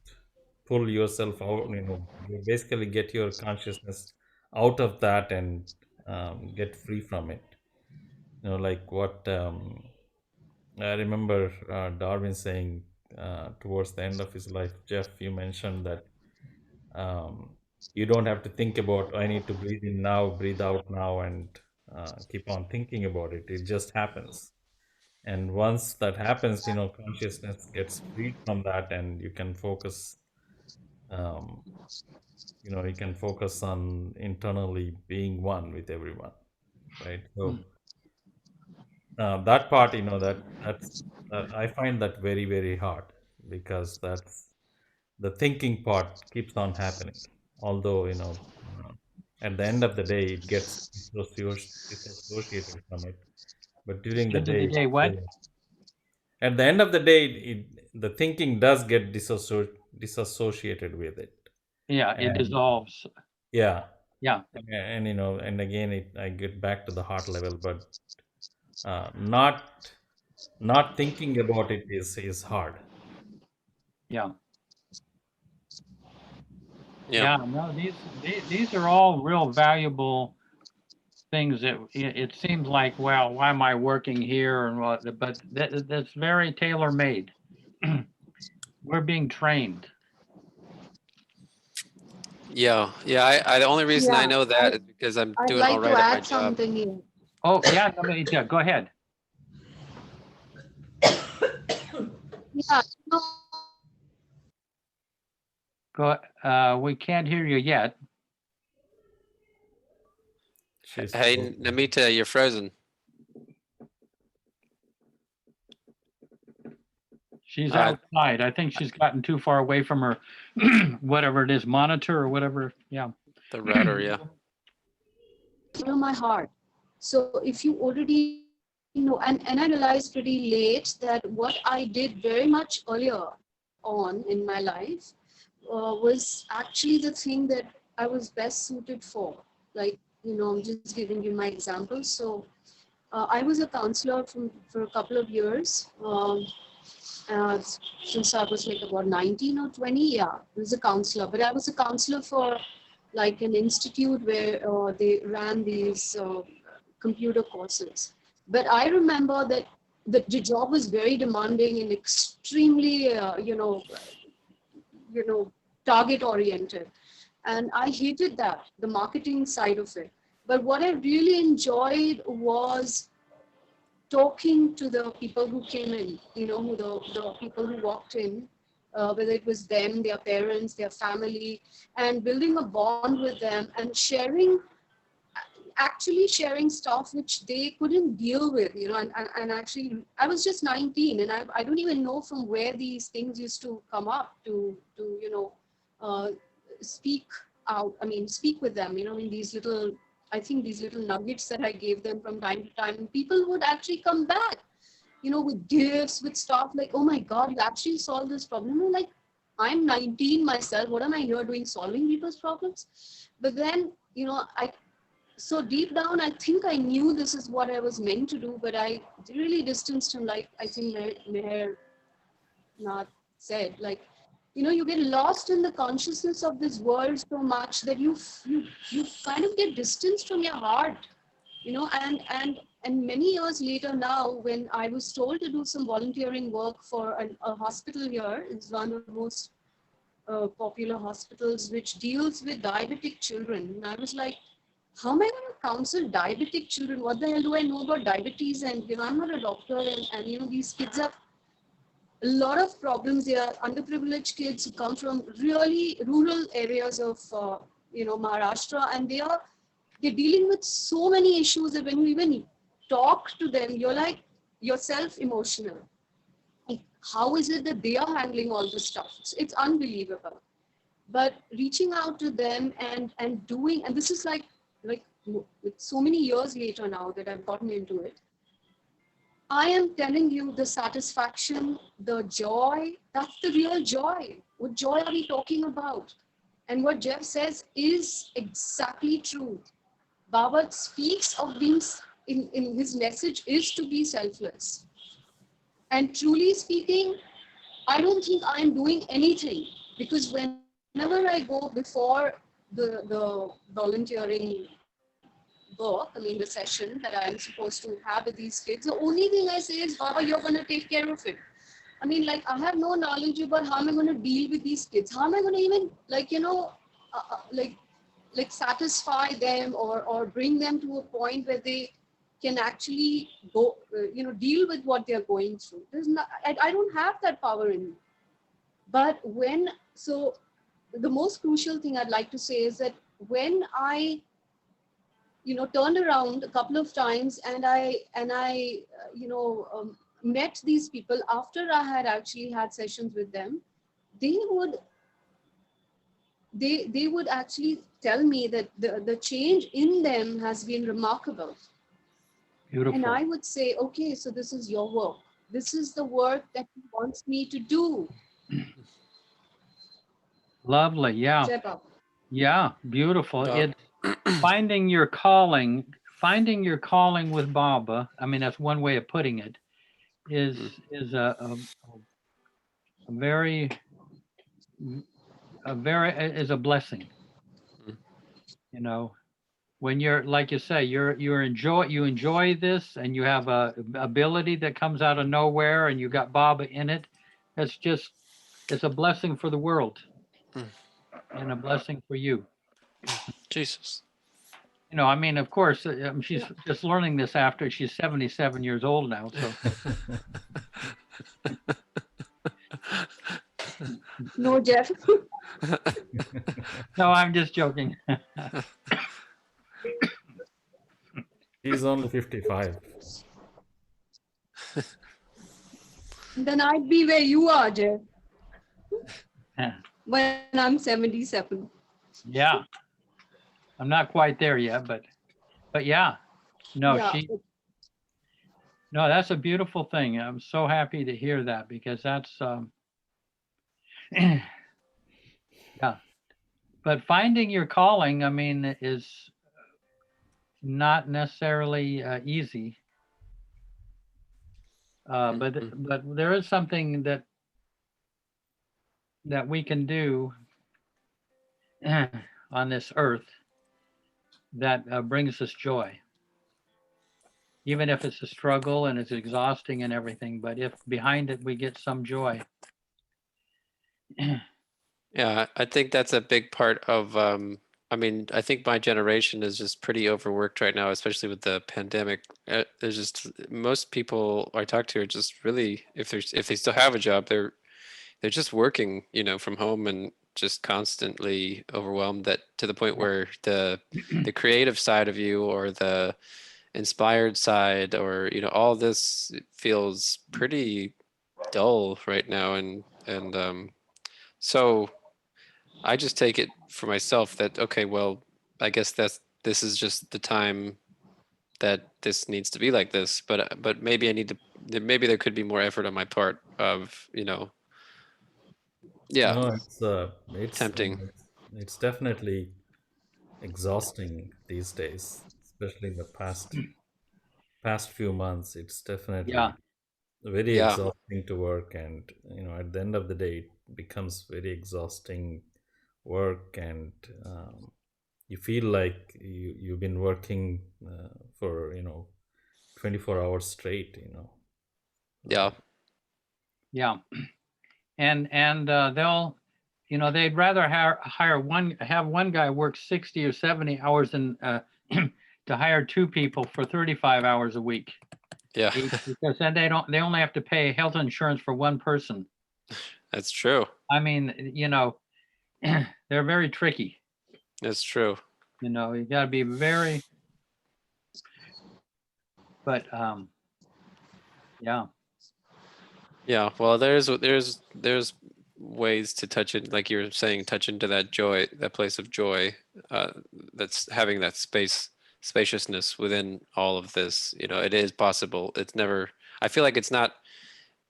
pull yourself out. You basically get your consciousness out of that and get free from it. Like what I remember Darwin saying towards the end of his life. Jeff, you mentioned that um, you don't have to think about, I need to breathe in now, breathe out now, and keep on thinking about it. It just happens. And once that happens, consciousness gets freed from that, and you can focus. Um, you can focus on internally being one with everyone, right? So that part, I find that very, very hard, because that's the thinking part keeps on happening. Although, uh, at the end of the day, it gets disassociated from it. But during the
End of the
day,
day, what?
at the end of the day, the thinking does get disassociated with it.
Yeah, it
And
dissolves.
yeah,
Yeah.
and and again, I get back to the heart level, but not thinking about it is hard.
Yeah.
Yeah.
Yeah. No, these are all real valuable things that it seems like, well, why am I working here and what? But that's very tailor made. We're being trained.
Yeah. The only reason I
Yeah,
know that is because I'm
I'd
doing all
like to
right at my
add
job.
something here.
Oh, yeah. I mean, yeah, go ahead.
Yeah,
We can't hear you yet.
Hey, Namita, you're frozen.
She's outside. I think she's gotten too far away from her, whatever it is, monitor or whatever. Yeah.
The router, yeah.
My heart. So if you already know, and I realized pretty late that what I did very much earlier on in my life was actually the thing that I was best suited for. Like, I'm just giving you my example. So I was a counselor for a couple of years. Since I was like about 19 or 20, yeah, I was a counselor. But I was a counselor for like an institute where they ran these computer courses. But I remember that the job was very demanding and extremely, target oriented. And I hated that, the marketing side of it. But what I really enjoyed was talking to the people who came in, the people who walked in, whether it was them, their parents, their family, and building a bond with them and actually sharing stuff which they couldn't deal with, and actually I was just 19, and I don't even know from where these things used to come up to speak out, speak with them, in these little, I think these little nuggets that I gave them from time to time. People would actually come back, with gifts, with stuff like, oh my God, you actually solved this problem. I'm like, I'm 19 myself. What am I here doing, solving people's problems? But then, so deep down, I think I knew this is what I was meant to do, but I really distanced him, like I think Meher Nath said, like, you get lost in the consciousness of this world so much that you kind of get distanced from your heart, and many years later now, when I was told to do some volunteering work for a hospital here, it's one of the most popular hospitals which deals with diabetic children. And I was like, how am I going to counsel diabetic children? What the hell do I know about diabetes? And, I'm not a doctor, and these kids have
a lot of problems. They are underprivileged kids who come from really rural areas of, Maharashtra, and they're dealing with so many issues that when you even talk to them, you're like yourself emotional. Like, how is it that they are handling all this stuff? It's unbelievable. But reaching out to them and doing, and this is like with so many years later now that I've gotten into it, I am telling you, the satisfaction, the joy, that's the real joy. What joy are we talking about? And what Jeff says is exactly true. Baba speaks of being, in his message, is to be selfless. And truly speaking, I don't think I'm doing anything, because whenever I go before the volunteering work, the session that I'm supposed to have with these kids, the only thing I say is, Baba, you're going to take care of it. I have no knowledge about how am I going to deal with these kids. How am I going to even, satisfy them or bring them to a point where they can actually go, deal with what they're going through. I don't have that power in me. But the most crucial thing I'd like to say is that when I turned around a couple of times and I met these people after I had actually had sessions with them, they would actually tell me that the change in them has been remarkable.
Beautiful.
And I would say, okay, so this is your work. This is the work that he wants me to do.
Lovely. Yeah. Yeah. Beautiful. It's finding your calling with Baba. That's one way of putting it, is a blessing. When you're, like you say, you enjoy this, and you have a ability that comes out of nowhere, and you got Baba in it. It's a blessing for the world, and a blessing for you.
Jesus.
Of course, she's just learning this after she's 77 years old now. So.
No, Jeff.
No, I'm just joking.
He's only 55.
Then I'd be where you are, Jeff. When I'm 77.
Yeah. I'm not quite there yet, but yeah. No,
Yeah.
No, that's a beautiful thing. I'm so happy to hear that, because that's yeah. But finding your calling, is not necessarily easy. But there is something that we can do on this earth that brings us joy, even if it's a struggle and it's exhausting and everything. But if behind it we get some joy.
Yeah, I think that's a big part of, I think my generation is just pretty overworked right now, especially with the pandemic. There's just, most people I talk to are just really, if they still have a job, they're just working, from home, and just constantly overwhelmed, that to the point where the creative side of you, or the inspired side, or all this feels pretty dull right now, and so I just take it for myself that, okay, well, I guess this is just the time that this needs to be like this, but maybe maybe there could be more effort on my part of, yeah.
No, it's
tempting.
It's definitely exhausting these days, especially in the past few months. It's definitely very exhausting to work, and at the end of the day, it becomes very exhausting work, and you feel like you've been working for 24 hours straight.
Yeah. And they'll, they'd rather have one guy work 60 or 70 hours than to hire two people for 35 hours a week.
Yeah,
because then they only have to pay health insurance for one person.
that's true.
I mean, they're very tricky.
That's true.
You got to be very, but yeah.
Yeah, well, there's ways to touch it, like you were saying, touch into that joy, that place of joy, that's having that spaciousness within all of this. It is possible. It's never. I feel like it's not.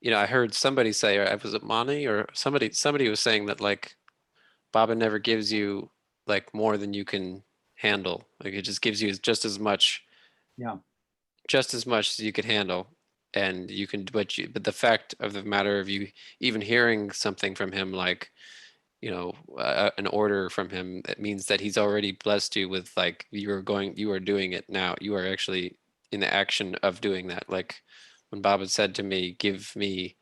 I heard somebody say, or was it Mani or somebody was saying that like Baba never gives you like more than you can handle. Like it just gives you just as much.
Yeah.
Just as much as you could handle, and you can, but the fact of the matter of you even hearing something from him, like an order from him, it means that he's already blessed you with, like, you are doing it now. You are actually in the action of doing that. Like when Baba said to me, give me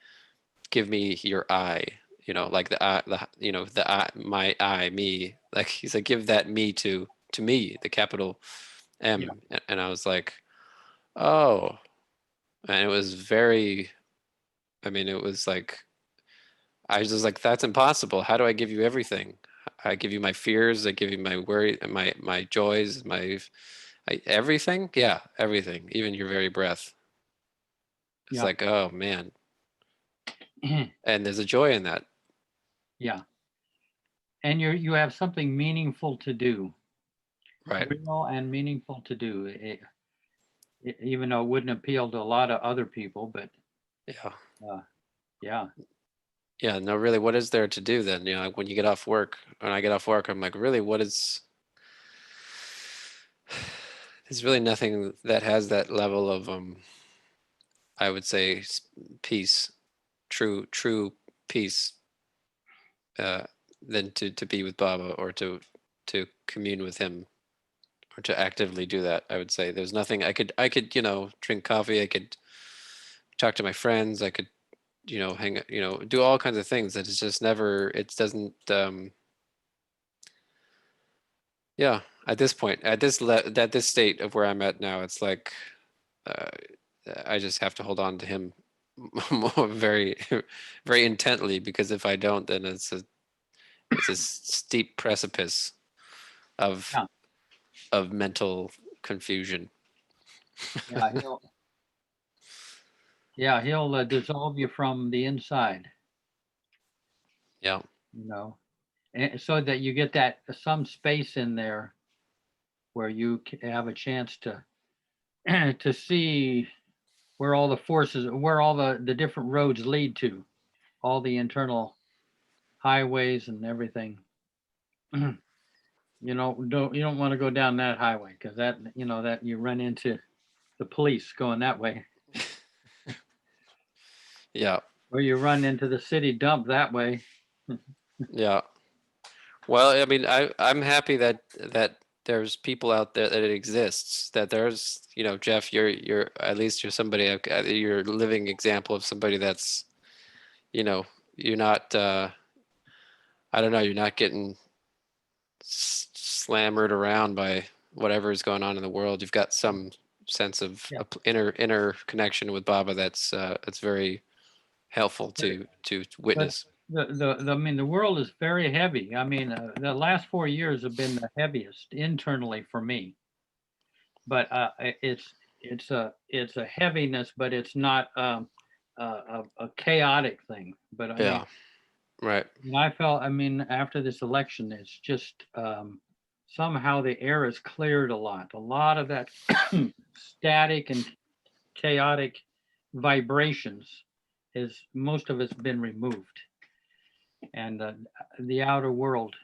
your eye, like the eye, the eye, my eye, me, like he's like, give that me to me, the capital M.
Yeah.
And I was like, oh, and it was very, it was like, I was just like, that's impossible. How do I give you everything? I give you my fears. I give you my worry, my joys, everything. Yeah, everything, even your very breath. It's
Yeah.
like, oh man. And there's a joy in that.
Yeah. And you have something meaningful to do.
Right.
Real and meaningful to do. Even though it wouldn't appeal to a lot of other people, but
yeah. Yeah, no, really, what is there to do then? Like when you get off work, when I get off work, I'm like, really, there's really nothing that has that level of, I would say, peace, true peace, than to be with Baba, or to commune with him, or to actively do that. I would say there's nothing I could drink coffee, I could talk to my friends, I could hang, do all kinds of things that it's just never, it doesn't, yeah, at this point, at this state of where I'm at now, it's like, I just have to hold on to him more, very very intently, because if I don't, then it's a steep precipice of mental confusion.
He'll dissolve you from the inside.
Yeah.
And so that you get that some space in there where you have a chance to to see where all the forces, where all the different roads lead to, all the internal highways and everything. You don't want to go down that highway, because that that you run into the police going that way.
Yeah.
Or you run into the city dump that way.
Yeah. Well, I'm happy that there's people out there, that it exists, that there's, Jeff, you're at least you're somebody, you're a living example of somebody that's, you're not, I don't know, you're not getting slammered around by whatever is going on in the world. You've got some sense of inner connection with Baba that's very helpful to witness.
The world is very heavy. The last 4 years have been the heaviest internally for me. But it's a heaviness, but it's not a chaotic thing. But
right.
I felt, after this election, it's just somehow the air has cleared a lot. A lot of that static and chaotic vibrations most of it's been removed. And the outer world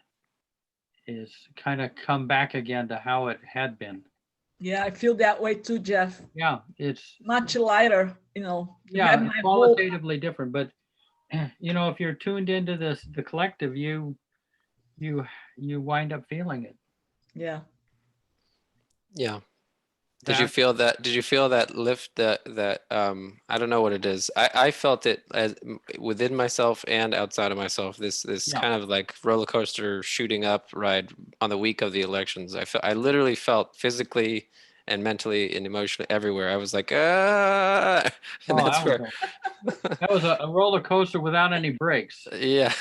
is kind of come back again to how it had been.
Yeah, I feel that way too, Jeff.
Yeah, it's
much lighter,
Yeah, it's qualitatively different, but if you're tuned into the collective, you wind up feeling it.
Yeah.
Yeah. Did you feel that lift, that I don't know what it is. I felt it as within myself and outside of myself, this kind of like roller coaster shooting up ride on the week of the elections. I literally felt physically and mentally and emotionally everywhere. I was like, and
Oh,
that's where,
that was a roller coaster without any brakes.
yeah.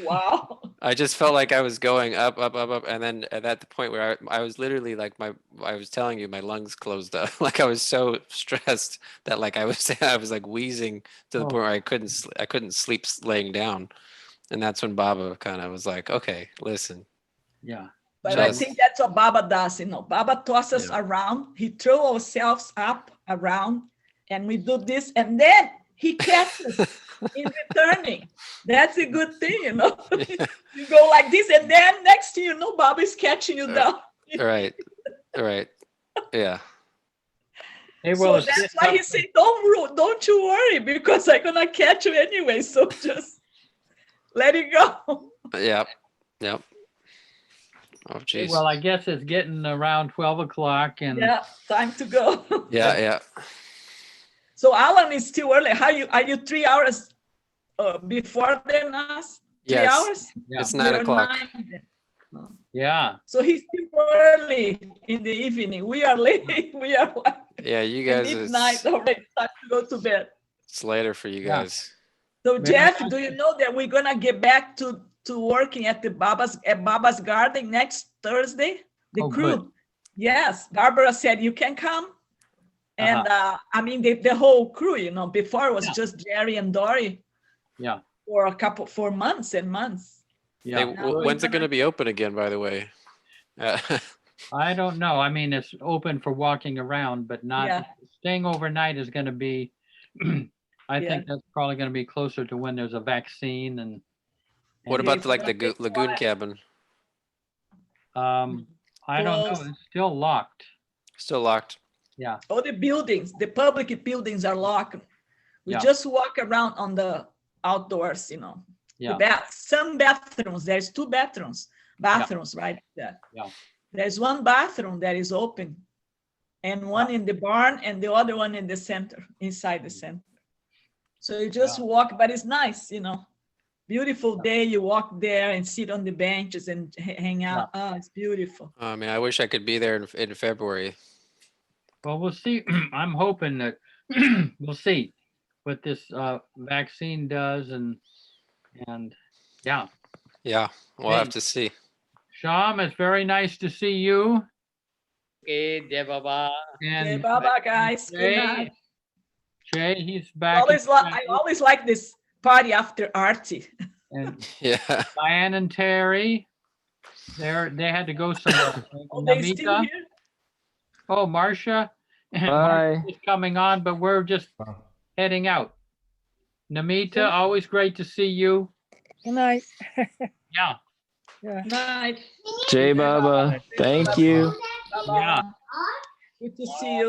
Wow.
I just felt like I was going up, up, up, up, and then at the point where I was literally like I was telling you, my lungs closed up. Like I was so stressed that like I was like wheezing to the point where I couldn't sleep laying down, and that's when Baba kind of was like, okay, listen.
Yeah.
But I think that's what Baba does, you know. Baba tosses us around. He throws ourselves up around, and we do this, and then he catches in returning. That's a good thing, you know. You go like this, and then next thing you know, Baba is catching you down.
Right. Yeah.
Hey,
So that's why he said, don't you worry, because I'm gonna catch you anyway. So just let it go.
Yep. Oh, geez.
Well, I guess it's getting around 12 o'clock and
Yeah, time to go.
Yeah.
So Alan is still early. Are you 3 hours before than us? 3
Yes.
hours?
It's 9 o'clock.
Yeah.
So he's still early in the evening. We are late. We are like
Yeah, you guys.
midnight already. Time to go to bed.
It's later for you guys.
So Jeff, do you know that we're gonna get back to working at the Baba's Garden next Thursday? The crew.
Good.
Yes, Barbara said you can come. And I mean the whole crew, you know, before it was just Jerry and Dory.
Yeah.
For months and months.
Yeah.
Hey, when's it going to be open again, by the way?
I don't know. I mean, it's open for walking around, but not
Yeah.
staying overnight is going to be, I think that's probably going to be closer to when there's a vaccine and.
What about the lagoon cabin?
I don't know. It's still locked.
Still locked.
Yeah.
All the buildings, the public buildings are locked. We just walk around on the outdoors, you know.
Yeah.
Some bathrooms, there's 2 bathrooms, right there.
Yeah.
There's one bathroom that is open and one in the barn and the other one in the center, inside the center. So you just walk, but it's nice, you know. Beautiful day, you walk there and sit on the benches and hang out. Oh, it's beautiful.
I mean, I wish I could be there in February.
Well, we'll see. I'm hoping that we'll see what this vaccine does and yeah.
Yeah, we'll have to see.
Sham, it's very nice to see you.
Okay, Jai Baba.
And
Jai Baba, guys. Good night.
Jay, he's back.
I always like this party after Arti.
And
yeah.
Diane and Terry, they had to go somewhere.
They still here?
Oh, Marcia.
Bye.
Is coming on, but we're just heading out. Namita, always great to see you.
Good night.
Yeah.
Night.
Jai Baba, thank you.
Bye-bye. Good to see you.